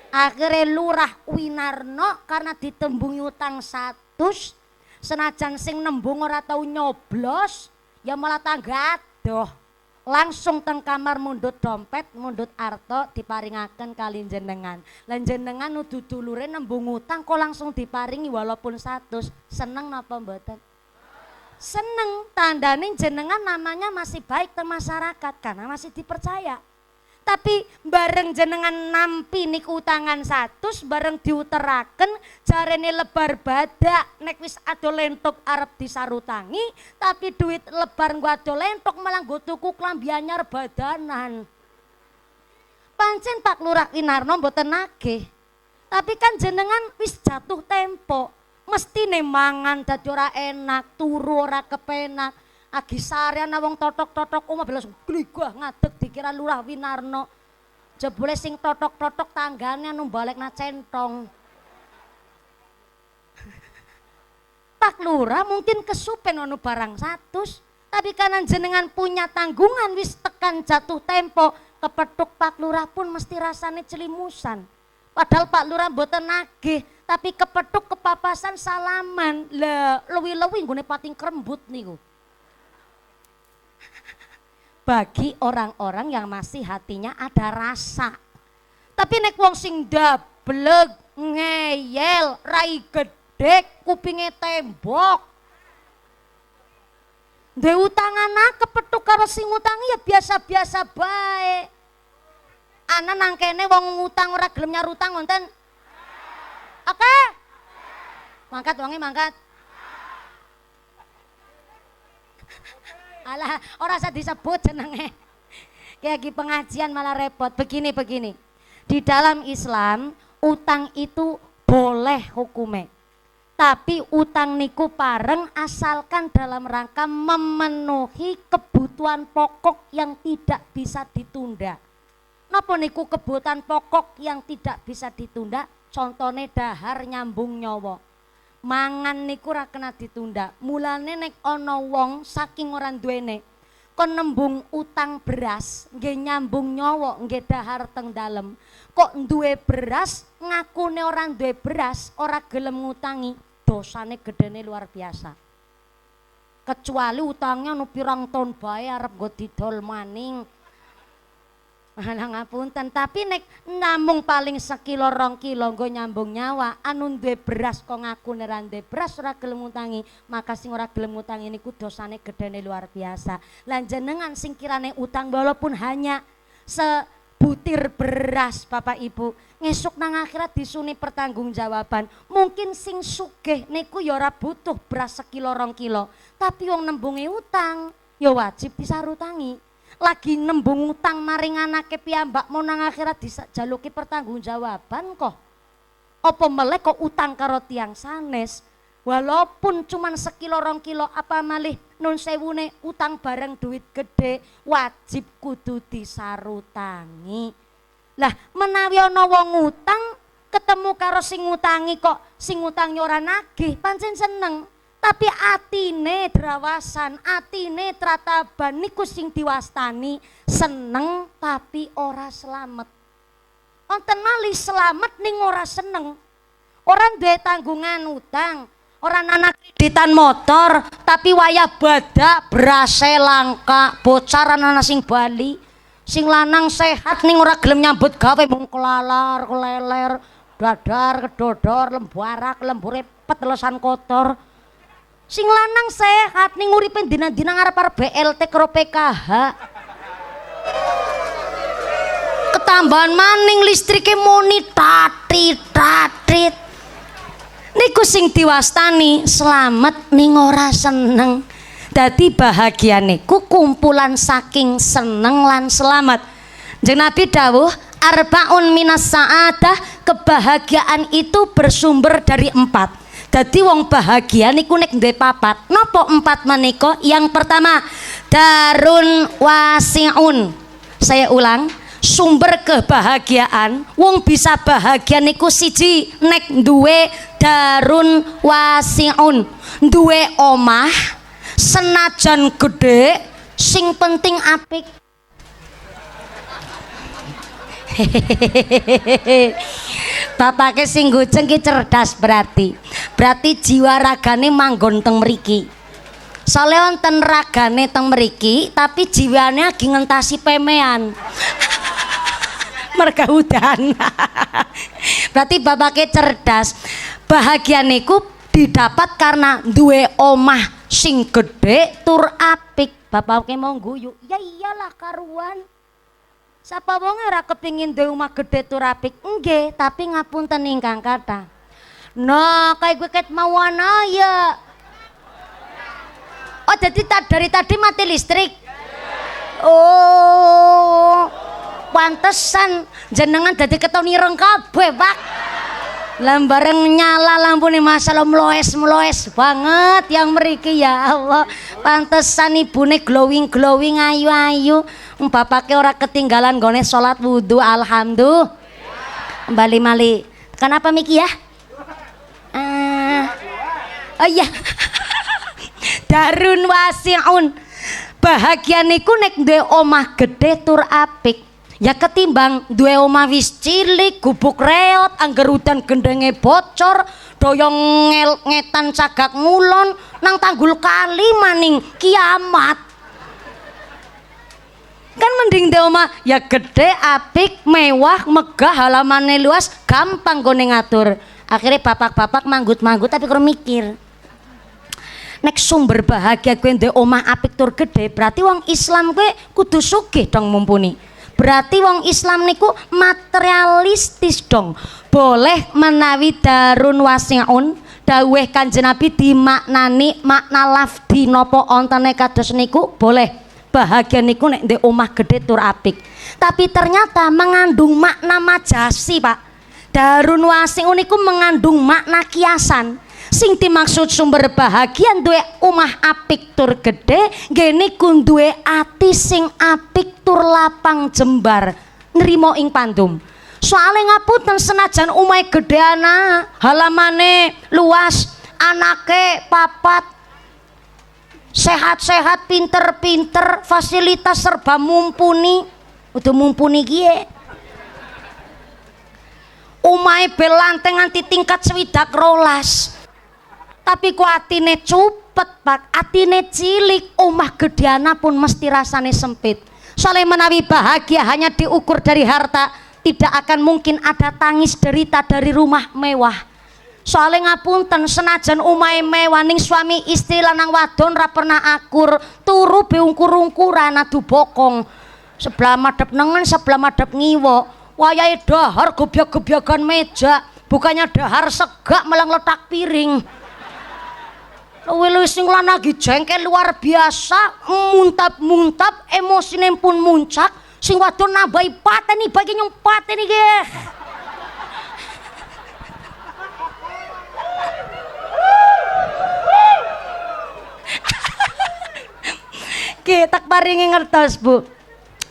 Akhirnya Lurah Winarno karena ditembungi utang 100, senajan sing nembung ora tau nyoblos, ya malah tangga adoh. Langsung teng kamar mundut dompet, mundut arto diparingaken kali jenengan. Lan jenengan nudu dulure nembung utang kok langsung diparingi walaupun 100. Seneng napa mboten? Seneng, tandane jenengan namanya masih baik teng masyarakat karena masih dipercaya. Tapi bareng jenengan nampi niku utangan 100, bareng diuteraken jarene lebar badak nek wis ado lentok arep disarutangi, tapi duit lebar nggo ado lentok malah nggo tuku klambi anyar badanan. Pancen Pak Lurah Winarno mboten nagih. Tapi kan jenengan wis jatuh tempo, mestine mangan dadi ora enak, turu ora kepenak. Agi sarean wong totok-totok omah belas gligah ngadeg dikira Lurah Winarno. Jebule sing totok-totok tanggane anu balekna centong. Pak Lurah mungkin kesupen anu barang 100, tapi kanan jenengan punya tanggungan wis tekan jatuh tempo, kepethuk Pak Lurah pun mesti rasane celimusan. Padahal Pak Lurah mboten nagih, tapi kepethuk kepapasan salaman. Lah luwi-luwi nggone pating krembut niku. Bagi orang-orang yang masih hatinya ada rasa. Tapi nek wong sing dableg, ngeyel, rai gedek, kupinge tembok. Ndek utangan kepethuk karo sing utangi ya biasa-biasa bae. Ana nang kene wong ngutang ora gelem nyarutang wonten? Oke. Mangkat wonge mangkat. Alah, ora usah disebut jenenge. Kayak pengajian malah repot. Begini. Di dalam Islam, utang itu boleh hukume. Tapi utang niku pareng asalkan dalam rangka memenuhi kebutuhan pokok yang tidak bisa ditunda. Napa niku kebutuhan pokok yang tidak bisa ditunda? Contohnya dahar nyambung nyawa. Mangan niku ora kena ditunda. Mulane nek ana wong saking ora duwene kon nembung utang beras nggih nyambung nyawa nggih dahar teng dalem. Kok duwe beras ngakune ora duwe beras, ora gelem ngutangi, dosane gedene luar biasa. Kecuali utangnya anu pirang tahun bae arep nggo didol maning. Malah ngapunten, tapi nek namung paling 1 kilo 2 kilo nggo nyambung nyawa, anu duwe beras kok ngakune ra duwe beras ora gelem ngutangi, maka sing ora gelem ngutangi niku dosane gedene luar biasa. Lan jenengan sing kirane utang walaupun hanya sebutir beras Bapak Ibu, ngesuk nang akhirat disuni pertanggungjawaban. Mungkin sing sugih niku ya ora butuh beras sekilo 2 kilo, tapi wong nembungi utang ya wajib disarutangi. Lagi nembung utang maring anake piyambak mau nang akhirat dijaluki pertanggungjawaban kok. Apa meleh kok utang karo tiang sanes? Walaupun cuman sekilo 2 kilo apa malih nun sewune utang bareng duit gede wajib kudu disarutangi. Lah menawi ana wong utang ketemu karo sing ngutangi kok sing ngutangi ora nagih pancen seneng, tapi atine drawasan, atine trataban niku sing diwastani seneng tapi ora slamet. Wonten malih slamet ning ora seneng. Ora duwe tanggungan utang, ora anak kreditan motor, tapi wayah badak berase langka, bocaran ana sing bali. Sing lanang sehat ning ora gelem nyambut gawe mung kelalar, keleler, dadar, kedodor, lembarak, lembure petelesan kotor. Sing lanang sehat ning uripe dina-dina ngarep-arep BLT karo PKH. Ketambahan maning listrike muni tatit. Niku sing diwastani slamet ning ora seneng. Dadi bahagia niku kumpulan saking seneng lan selamat. Jeneng Nabi dawuh arbaun minas sa'adah, kebahagiaan itu bersumber dari 4. Dadi wong bahagia niku nek duwe 4. Napa 4 menika? Yang pertama darun wasiun. Saya ulang, sumber kebahagiaan wong bisa bahagia niku siji nek duwe darun wasiun, duwe omah senajan gede sing penting apik. Bapake sing gujeng ki cerdas berarti jiwa ragane manggon teng mriki. Soale wonten ragane teng mriki tapi jiwane lagi ngentasi pemean. Merga udan. Berarti bapake cerdas. Bahagia niku didapat karena duwe omah sing gede tur apik. Bapake mau guyu, ya iyalah karuan. Sapa wong ora kepingin duwe omah gede tur apik? Nggih, tapi ngapunten ingkang kathah. Nah, kayak gue ket mauan ya. Oh, jadi dari tadi mati listrik. Oh, pantesan jenengan dadi keton ireng kabeh, Pak. Lembareng nyala lampu nih masalah meloes banget yang meriki ya Allah. Pantesan ibune glowing ayu bapake ora ketinggalan gone sholat wudhu. Alhamdulillah. Kembali mali kenapa Miki ya? Oh iya. Darun wasiun, bahagia niku nek duwe omah gede tur apik. Ya ketimbang duwe omah wis cilik, gubuk reot, angger udan gendenge bocor, doyong ngetan cagak ngulon, nang tanggul kali maning kiamat. Kan mending duwe omah ya gede, apik, mewah, megah, halamane luas, gampang gone ngatur. Akhirnya bapak-bapak manggut-manggut tapi kurang mikir. Nek sumber bahagia gue duwe omah apik tur gede, berarti wong Islam gue kudu sugih dong mumpuni. Berarti wong Islam niku materialistis dong. Boleh menawi darun wasiun dawuh Kanjeng Nabi dimaknani makna lafdi napa ontene kados niku boleh. Bahagia niku nek ndek omah gede tur apik. Tapi ternyata mengandung makna majasi, Pak. Darun wasiun niku mengandung makna kiasan. Sing dimaksud sumber bahagia duwe omah apik tur gede, ngene ku duwe ati sing apik tur lapang jembar nrimo ing pandum. Soale ngapunten senajan omahe gedhe ana, halamane luas, anake papat, sehat-sehat, pinter-pinter, fasilitas serba mumpuni, udah mumpuni kiye. Omahe belanteng nganti tingkat 12. Tapi ku atine cupet, Pak, atine cilik, omah gedeana pun mesti rasane sempit. Soalnya menawi bahagia hanya diukur dari harta, tidak akan mungkin ada tangis derita dari rumah mewah. Soalnya ngapunten senajan omahe mewah ning suami istri lanang wadon ra pernah akur, turu beungkur-ungkuran adu bokong. Sebelah madhep nengen, sebelah madhep ngiwa. wayahe dahar gobyok-gobyokan meja, bukannya dahar segak malah letak piring. Luwih sing lanang lagi jengkel luar biasa, muntap-muntap, emosine pun muncak, sing wadon nambahi pateni bagi nyung pateni nggih. Ki tak paringi ngertos, Bu.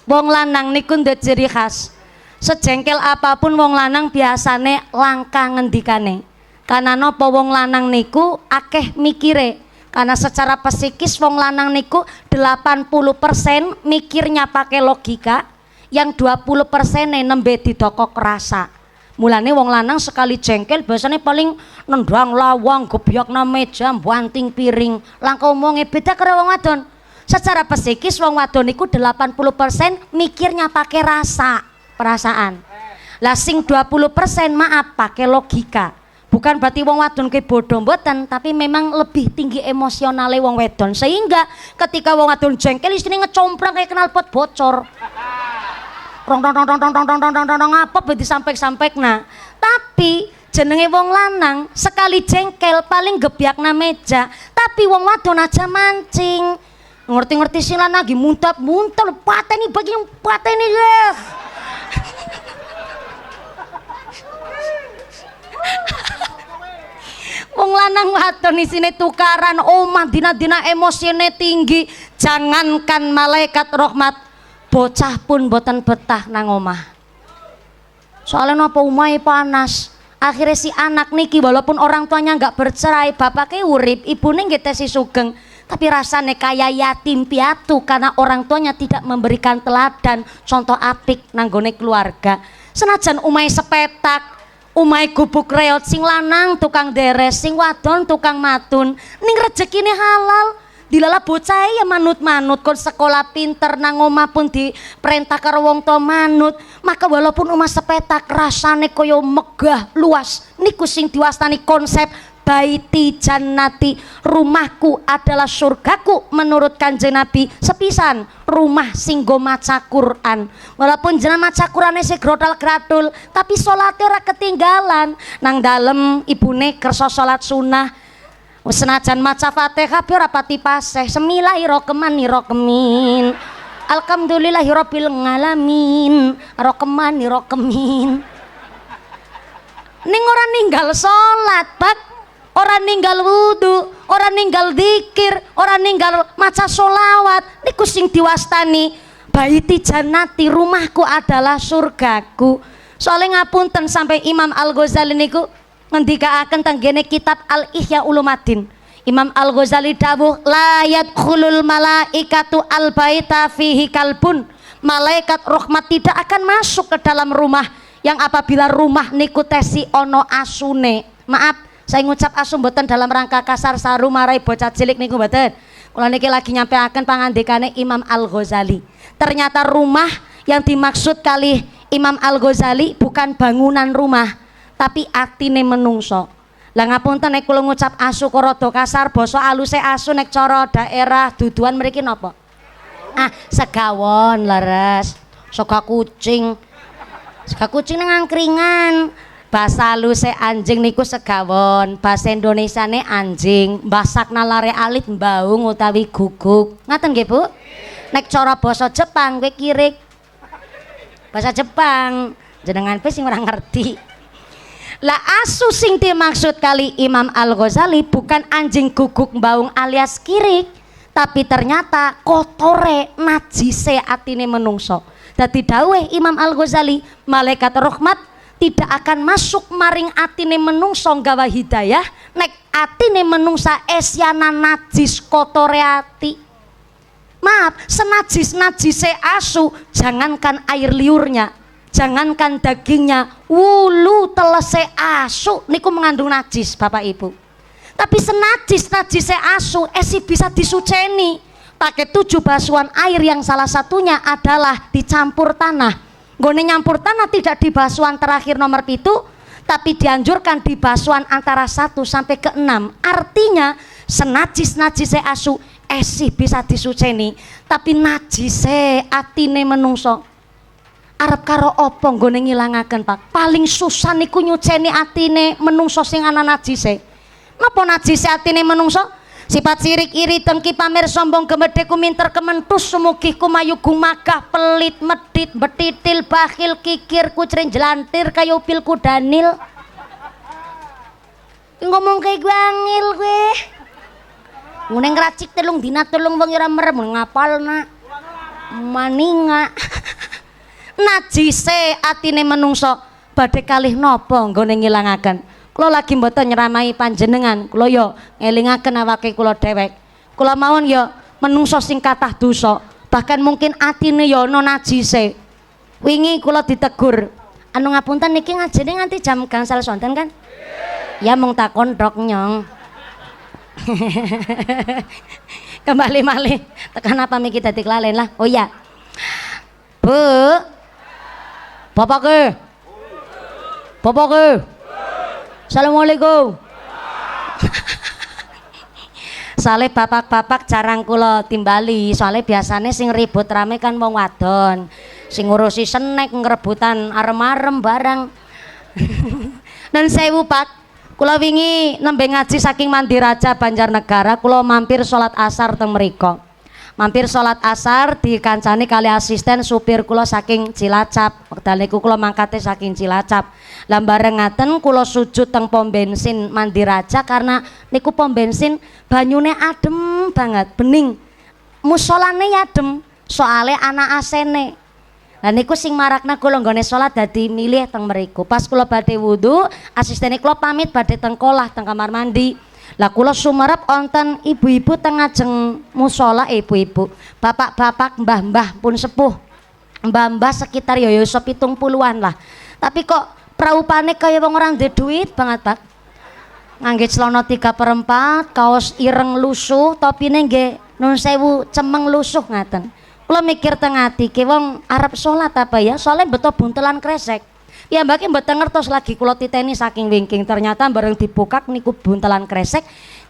Wong lanang niku ndek ciri khas. Sejengkel apapun wong lanang biasane langka ngendikane. Karena napa wong lanang niku akeh mikire. Karena secara psikis wong lanang niku 80% mikirnya pakai logika, yang 20% nembe didokok rasa. Mulane wong lanang sekali jengkel biasanya paling nendang lawang, gebyakna meja, banting piring. Langka omonge beda karo wong wadon. Secara psikis wong wadon niku 80% mikirnya pakai rasa, perasaan. Lah sing 20% maaf pakai logika. Bukan berarti wong wadon ke bodoh mboten, tapi memang lebih tinggi emosionale wong wedon. Sehingga ketika wong wadon jengkel istine ngecomprang kayak knalpot bocor. Rong rong rong rong rong rong rong rong rong apa be disampek-sampekna. Tapi jenenge wong lanang sekali jengkel paling gebyakna meja, tapi wong wadon aja mancing. Ngerti-ngerti sing lanang lagi muntap-muntap pateni bagi yang pateni guys. Wong lanang wadon isine tukaran omah dina-dina emosine tinggi, jangankan malaikat rahmat, bocah pun boten betah nang omah. Soalnya napa omahe panas. Akhirnya si anak niki walaupun orang tuanya nggak bercerai, bapaknya urip, ibune nggih tesih sugeng, tapi rasanya kayak yatim piatu karena orang tuanya tidak memberikan teladan contoh apik nanggone keluarga. Senajan omahe sepetak, umai gubuk reot, sing lanang tukang deres, sing wadon tukang matun, ning rezekine halal. Dilala bocah ya manut-manut, kon sekolah pinter nang omah pun diperintah karo wong tua manut. Maka walaupun omah sepetak rasane kaya megah luas, niku sing diwastani konsep baiti jannati, rumahku adalah surgaku menurut Kanjeng Nabi. Sepisan rumah sing go maca Quran, walaupun jeneng maca Qurane sing grodal-gradul, tapi salate ora ketinggalan. Nang dalem ibune kersa salat sunah, senajan maca Fatihah ora pati paseh, Bismillahirrahmanirrahim, alhamdulillahirabbil alamin, rokemin. Ning ora ninggal salat, Pak. Ora ninggal wudu, ora ninggal zikir, ora ninggal maca sholawat. Niku sing diwastani baiti jannati, rumahku adalah surgaku. Soalnya ngapunten sampai Imam Al-Ghazali niku ngendikaaken tenggene kitab Al-Ihya Ulumuddin. Imam Al-Ghazali dawuh la yadkhulul malaikatu al-baita fihi kalbun. Malaikat rahmat tidak akan masuk ke dalam rumah yang apabila rumah niku tesi ono asune. Maaf, saya ngucap asu mboten dalam rangka kasar saru marai bocah cilik niku mboten. Kula niki lagi nyampeaken pangandikane Imam Al-Ghazali. Ternyata rumah yang dimaksud kali Imam Al-Ghazali bukan bangunan rumah, tapi atine menungso. Lah ngapunten nek kula ngucap asu kok rada kasar, basa aluse asu nek cara daerah duduan mriki napa? Segawon leres. Sega kucing. Sega kucing nang angkringan. Bahasa haluse anjing niku segawon, bahasa Indonesiane anjing, mbasakna lare alit mbaung utawi guguk. Ngaten nggih, Bu? Nek cara basa Jepang kowe kirik. Bahasa Jepang, jenengan pe sing ora ngerti. Lah asu sing dimaksud kali Imam Al-Ghazali bukan anjing guguk mbaung alias kirik, tapi ternyata kotore najise atine menungso. Dadi dawuh Imam Al-Ghazali, malaikat rahmat tidak akan masuk maring atine menungso nggawa hidayah nek atine menungsa esyana najis kotore ati. Maaf, senajis-najise asu, jangankan air liurnya, jangankan dagingnya, wulu telese asu niku mengandung najis Bapak Ibu. Tapi senajis-najise asu esi bisa disuceni pakai 7 basuhan air yang salah satunya adalah dicampur tanah. Gone nyampur tanah tidak di basuhan terakhir nomor 7, tapi dianjurkan di basuhan antara 1 sampai ke 6. Artinya senajis-najise asu esi bisa disuceni, tapi najise atine menungso. arep karo apa nggone ngilangaken Pak? Paling susah niku nyuceni atine menungso sing ana najise. Napa najise atine menungso? Sifat sirik iri tengki pamer sombong gemedhe kuminter kementus sumugih kumayugung magah pelit medit betitil bakhil kikir kucring jelantir kaya upil kudanil. Ngomong kayak gue angil gue. Ngene ngracik telung dina telung wong ora merem ngapalna. Maninga. Najise atine menungso badhe kalih napa nggone ngilangaken. Kula lagi mboten nyeramahi panjenengan, kula yo ngelingaken awake kula dhewek. Kula mawon yo menungso sing kathah dosa, bahkan mungkin atine yo ana najise. Wingi kula ditegur, anu ngapunten niki ngajene nganti jam gangsal sonten kan? Ya mung takon tok nyong. Kembali malih tekan apa miki dadi kelalen lah. Oh ya. Bu. Bapak ke? Bapak ke? Assalamualaikum. Soalnya bapak-bapak jarang kula timbali, soalnya biasanya sing ribut rame kan wong wadon, sing ngurusi senek ngerebutan arem-arem barang. Dan sewu Pak, kula wingi nembe ngaji saking Mandiraja Banjarnegara, kula mampir salat asar teng mriko. Mampir salat asar dikancani kali asisten supir kula saking Cilacap. Wekdal niku kula mangkate saking Cilacap. Lah bareng ngaten kula sujud teng pom bensin Mandiraja karena niku pom bensin banyune adem banget, bening. Musolane adem, soale ana asene. Lah niku sing marakna kula nggone salat dadi milih teng mriku. Pas kula badhe wudu, asistene kula pamit badhe teng kolah teng kamar mandi. Lah kula sumerep wonten ibu-ibu teng ngajeng musala, ibu-ibu, bapak-bapak, mbah-mbah pun sepuh. Mbah-mbah sekitar ya 70-an lah. Tapi kok praupane kaya wong ora ndek duit banget, Pak. Ngangge celana 3/4, kaos ireng lusuh, topine nggih nun sewu cemeng lusuh ngaten. Kula mikir teng ati ki wong arep salat apa ya? Soale beto buntelan kresek. Ya mbake mboten ngertos lagi kula titeni saking wingking, ternyata bareng dibukak niku buntelan kresek,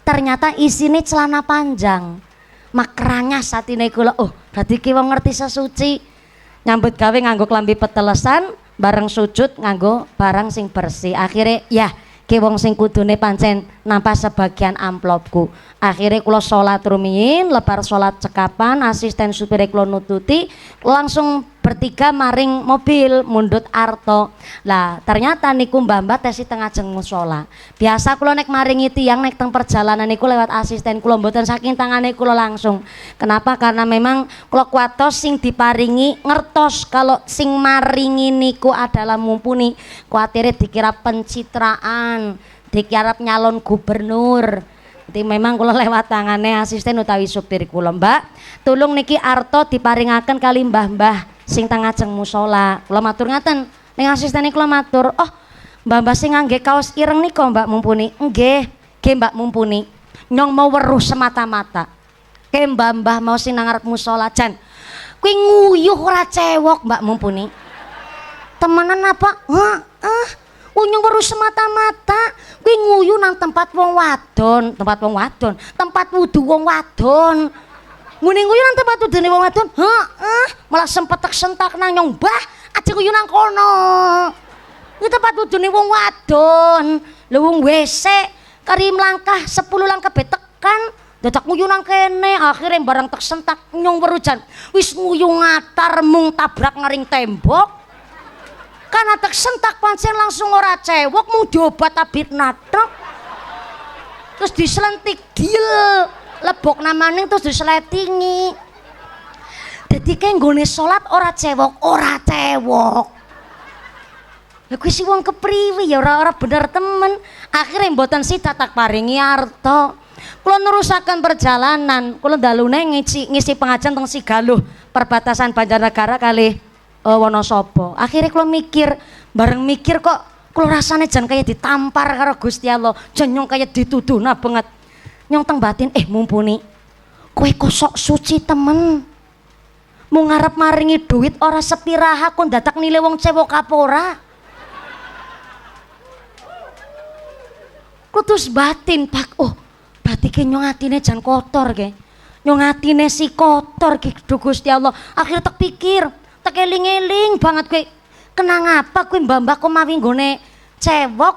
ternyata isine celana panjang. Makranya satine kula, oh berarti ki wong ngerti sesuci. Nyambut gawe nganggo klambi petelesan, bareng sujud nganggo barang sing bersih. Akhire ya ki wong sing kudune pancen nampa sebagian amplopku. Akhirnya kula sholat rumiyin, lebar sholat cekapan, asisten supir kula nututi, langsung bertiga maring mobil mundut arto. Lah ternyata niku mbah-mbah tesi tengah jeng mushola. Biasa kula nek maringi tiyang nek teng perjalanan niku lewat asisten kula mboten saking tangane kula langsung. Kenapa? Karena memang kula kuatos sing diparingi ngertos kalau sing maringi niku adalah mumpuni. Kuatire dikira pencitraan, dikira nyalon gubernur. Jadi memang kula lewat tangane asisten utawi supir kula, Mbak, tulung niki arto diparingaken kali mbah-mbah sing teng ngajeng musala. Kula matur ngaten, ning asisten kula matur, "Oh, mbah-mbah sing ngangge kaos ireng nika, Mbak mumpuni." "Nggih, nggih Mbak mumpuni. Nyong mau weruh semata-mata." Ke mbah-mbah mau sing nang ngarep musala, "Jan, kuwi nguyuh ora cewek, Mbak mumpuni." "Temenan apa?" Unyung weruh semata-mata, kuwi nguyu nang tempat wong wadon, tempat wudu wong wadon. Ngene nguyu nang tempat wudune wong wadon, malah sempetek sentak nang nyong, "Mbah, aja nguyu nang kono. Iki tempat wudune wong wadon." Lha wong WC kari mlangkah 10 langkah tekan, dadak nguyu nang kene, akhire bareng tek sentak nyong weruh jan. Wis nguyu ngatar mung tabrak ngering tembok. Karena tak sentak pancen langsung ora cewek, mung diobat abit natok. Terus diselentik dil, lebok namaning terus diseletingi. Dadi kae nggone salat ora cewek. Lha kuwi si wong kepriwi ya ora bener temen. Akhire mboten sida tak paringi arta. Kula nerusaken perjalanan, kula dalune ngisi pengajian teng Sigaluh, perbatasan Banjarnegara kali Wonosobo. Akhirnya kula mikir, bareng mikir kok kula rasane jan kaya ditampar karo Gusti Allah, jan nyong kaya dituduhna banget. Nyong teng batin, mumpuni kowe kok sok suci temen. Mau ngarep maringi duit ora sepiraha kon dadak nilai wong cewek apa ora. Kula terus batin, Pak. Oh, berarti ke nyong atine jan kotor ke. Nyong atine si kotor ke Gusti Allah. Akhirnya tak pikir, tak eling-eling banget kowe. Kenang apa kowe mbah-mbah kok mawi nggone cewek?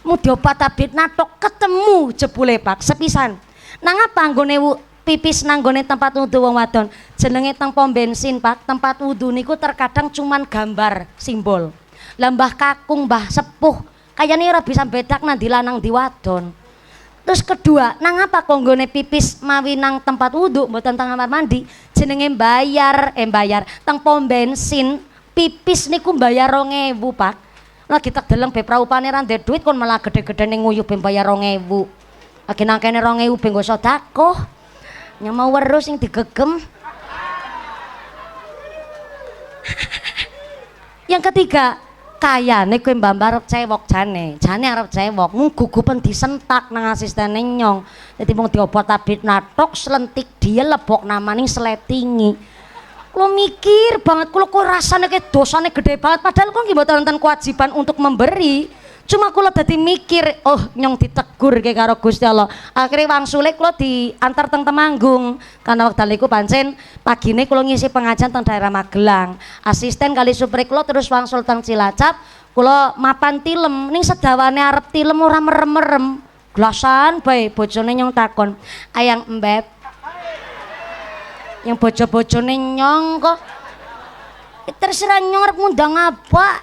Mu diobat tabit natok ketemu jebule Pak sepisan. Nang apa nggone pipis nang nggone tempat wudu wong wadon? Jenenge teng pom bensin Pak. Tempat wudu niku terkadang cuman gambar simbol. Lah mbah kakung, mbah sepuh kayane ora bisa bedakna di lanang di wadon. Terus kedua, nang apa kok nggone pipis mawi nang tempat wudu mboten teng kamar mandi? Jenenge bayar teng pom bensin pipis niku bayar 2.000 Pak. Lagi tak deleng be praupane ra ndek duit kon malah gede-gedene nguyuh ben bayar 2.000. Lagi nang kene 2.000 ben nggo sedekah. Yang mau weruh sing digegem. Yang ketiga, kayane kowe mbah arep cewek jane arep cewek mung gugupen disentak nang asistene nyong. Dadi mung diobot tabit natok slentik dia lebok namaning sletingi. Kulo mikir banget, kulo kok rasane kayak dosane gede banget padahal kok nggih mboten wonten kewajiban untuk memberi. Cuma kulo dadi mikir, oh nyong ditegur kayak karo Gusti Allah. Akhirnya wangsule kulo diantar teng Temanggung. Karena wekdal iku pancen pagine kulo ngisi pengajian teng daerah Magelang. Asisten kali supir kulo terus wangsul teng Cilacap. Kulo mapan tilem, ning sedawane arep tilem ora merem-merem. Glasan bae bojone nyong takon, "Ayang Mbep, yang bojo-bojone nyong kok terserah nyong arep ngundang apa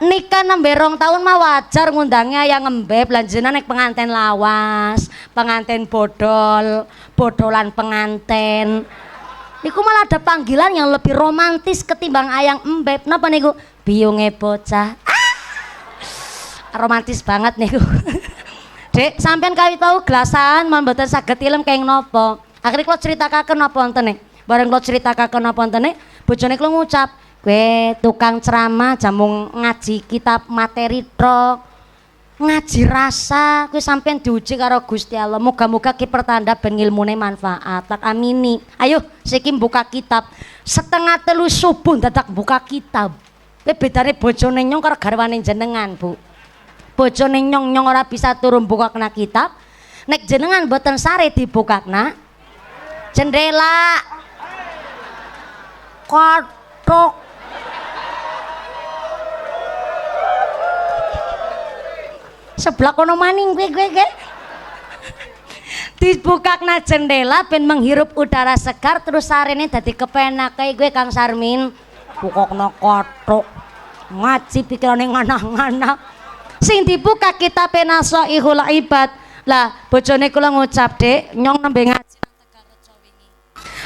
nikah nembe 2 tahun mah wajar ngundangnya yang ngembeb lanjutan naik penganten lawas penganten bodolan penganten niku malah ada panggilan yang lebih romantis ketimbang ayang embeb. Napa niku biunge bocah romantis banget niku. Dek sampean kawit tahu gelasan man mboten saged tilem kenging napa. Akhirnya kalau ceritakan apa ontene, bareng kalau ceritakan apa ontene, bojone kalau ngucap, kue tukang ceramah jamung ngaji kitab materi trok, ngaji rasa, kue sampean diuji karo Gusti Allah. Moga-moga ki pertanda ben ilmune manfaat. Tak amini. Ayo siki buka kitab. 2:30 subuh dadak buka kitab. Kue bedane bojone nyong karo garwane jenengan, Bu. Bojone nyong ora bisa turun buka kena kitab. Nek jenengan boten sare dibukakna jendela kotok sebelah kono maning gue dibukakna jendela ben menghirup udara segar terus sarene dadi kepenak kayak gue Kang Sarmin bukakna kotok ngaji pikirane ngana-ngana sing dibuka kitab Nasaihul Ibad lah bojone kula ngucap Dek nyong nembe ngaji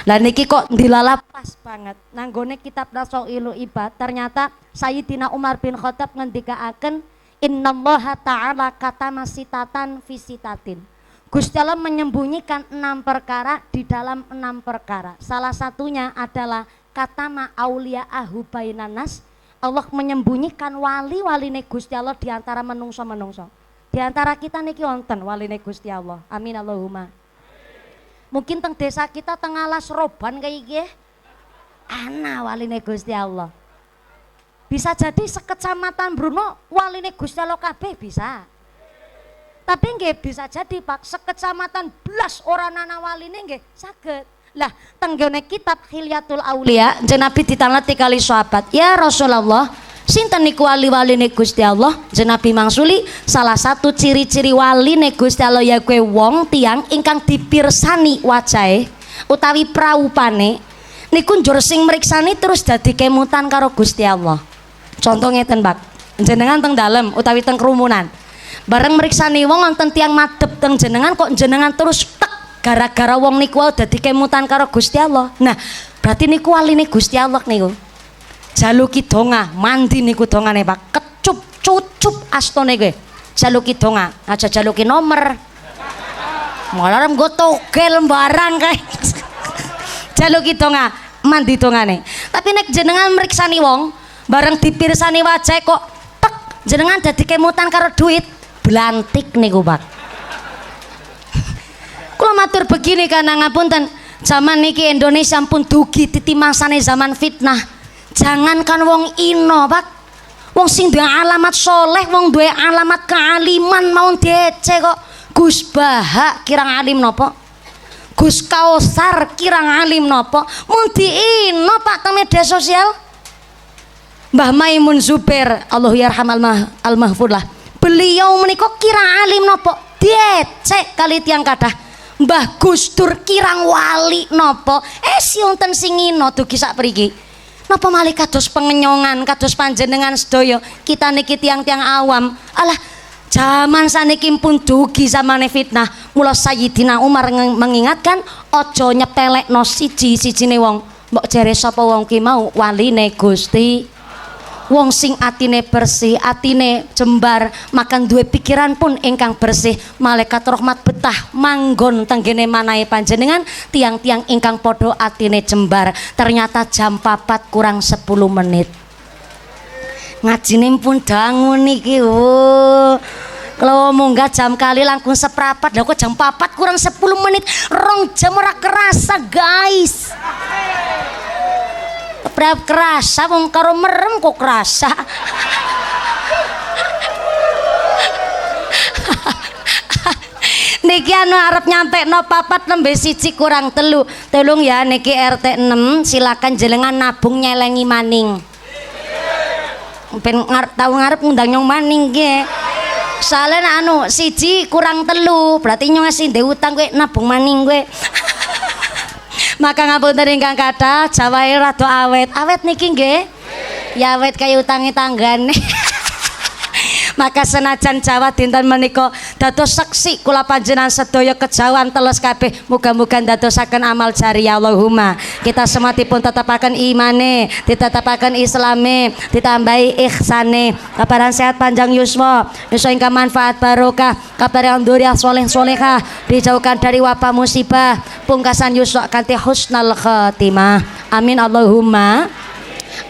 lah niki kok dilala pas banget nanggone kitab Nasaihul Ibad ternyata Sayyidina Umar bin Khattab ngendikaaken innallaha ta'ala katama sitatan fisitatin. Gusti Allah menyembunyikan 6 perkara di dalam 6 perkara. Salah satunya adalah katama auliya'ahu bainanas. Allah menyembunyikan wali-waline Gusti Allah di antara menungso-menungso. Di antara kita niki wonten waline Gusti Allah. Amin Allahumma. Mungkin teng desa kita teng alas roban kayak gini ana waline Gusti Allah. Bisa jadi sekecamatan Bruno waline Gusti Allah kabeh bisa. Tapi nggih bisa jadi Pak sekecamatan belas orang ana waline nggih saged. Lah teng gone kitab Hilyatul Aulia jeneng Nabi ditangleti kali sahabat. Ya Rasulullah, sinten niku wali-waline Gusti Allah? Jeneng Nabi mangsuli salah satu ciri-ciri waline Gusti Allah ya kowe wong tiang ingkang dipirsani wajahe utawi praupane niku njur sing mriksani terus dadi kemutan karo Gusti Allah. Contoh ngeten Pak, jenengan teng dalem utawi teng kerumunan bareng mriksani wong wonten tiang madhep teng jenengan kok jenengan terus tek gara-gara wong niku dadi kemutan karo Gusti Allah. Nah, berarti niku waline Gusti Allah niku. Jaluki donga, mandi niku dongane Pak. Kecup cucup astone kowe. Jaluki donga, aja jaluki nomor. Malah nggo togel barang kae. Jaluki donga, mandi dongane. Tapi nek jenengan mriksani wong, bareng dipirsani wajah kok tek jenengan dadi kemutan karo duit, blantik niku Pak. Kula matur begini karena ngapunten, zaman niki Indonesia pun dugi titimasane zaman fitnah. Jangankan wong ino Pak, wong sing duwe alamat soleh, wong duwe alamat kealiman mau diece kok. Gus Baha kirang alim nopo? Gus Kausar kirang alim napa mun diino Pak teng media sosial. Mbah Maimun Zubair Allah yarham al-mahfud lah. Beliau menika kirang alim napa diecek kali tiyang kathah. Mbah Gus Dur kirang wali napa si wonten sing ngino dugi sak priki. Napa malih kados pengenyongan kados panjenengan sedaya kita niki tiang-tiang awam. Alah zaman saniki pun dugi zamane fitnah. Mula Sayyidina Umar mengingatkan ojo nyepelekno siji-sijine wong. Mbok jere sapa wong ki mau waline Gusti. Wong sing atine bersih, atine jembar, makan duwe pikiran pun ingkang bersih. Malaikat rahmat betah manggon tenggene manahe panjenengan tiang-tiang ingkang padha atine jembar. Ternyata jam 4 kurang 10 menit. Ngajine pun dangu niki. Kalau munggah jam kali langkung seprapat, lha kok jam 4 kurang 10 menit. 2 jam ora kerasa, guys. Berapa kerasa wong karo merem kok kerasa. Niki anu arep nyampe no 4 nembe 1 kurang 3 tolong ya niki RT 6 silakan jenengan nabung nyelengi maning ben tahu ngarep ngundang nyong maning ge soalnya anu 1 kurang 3 berarti nyong ngasih ndek utang gue nabung maning gue. Maka ngapunten ingkang kathah jawahe rada awet niki nggih ya awet kaya utange tanggane. Maka senajan Jawa dinten menika dados seksi kula panjenengan sedaya kejawan teles kabeh muga-muga dadosaken amal jariah Allahumma. Kita semua dipun tetapaken imane, ditetapaken islame, ditambahi ihsane, kabaran sehat panjang yuswa, yuswa ingkang manfaat barokah, kabar yang duriah soleh solehah, dijauhkan dari wabah musibah, pungkasan yuswa kanthi husnal khatimah. Amin Allahumma.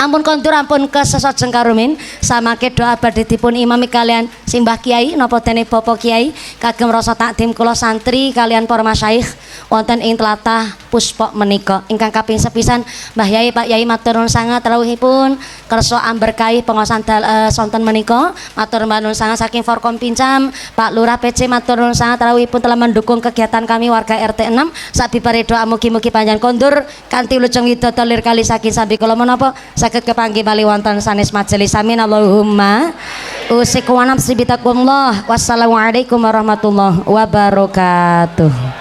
Ampun kontur ampun kesesat jengkarumin samangke doa badhe dipun imami kalian simbah kiai napa dene bapak kiai kagem rasa takdim kula santri kalian para masyayikh wonten ing tlatah Puspok menika ingkang kaping sepisan Mbah Yai Pak Yai matur nuwun sanget rawuhipun kersa amberkahi pengaosan sonten menika matur nuwun sanget saking Forkom Pincam Pak Lurah PC matur nuwun sanget rawuhipun telah mendukung kegiatan kami warga RT 6 sabibare doa mugi-mugi panjang kondur kanthi lujeng widodо lir kali saking sambi kula menapa saged kepanggih bali wonten sanes majelis amin Allahumma usiku wa nafsi bitaqwallah wassalamualaikum warahmatullahi wabarakatuh.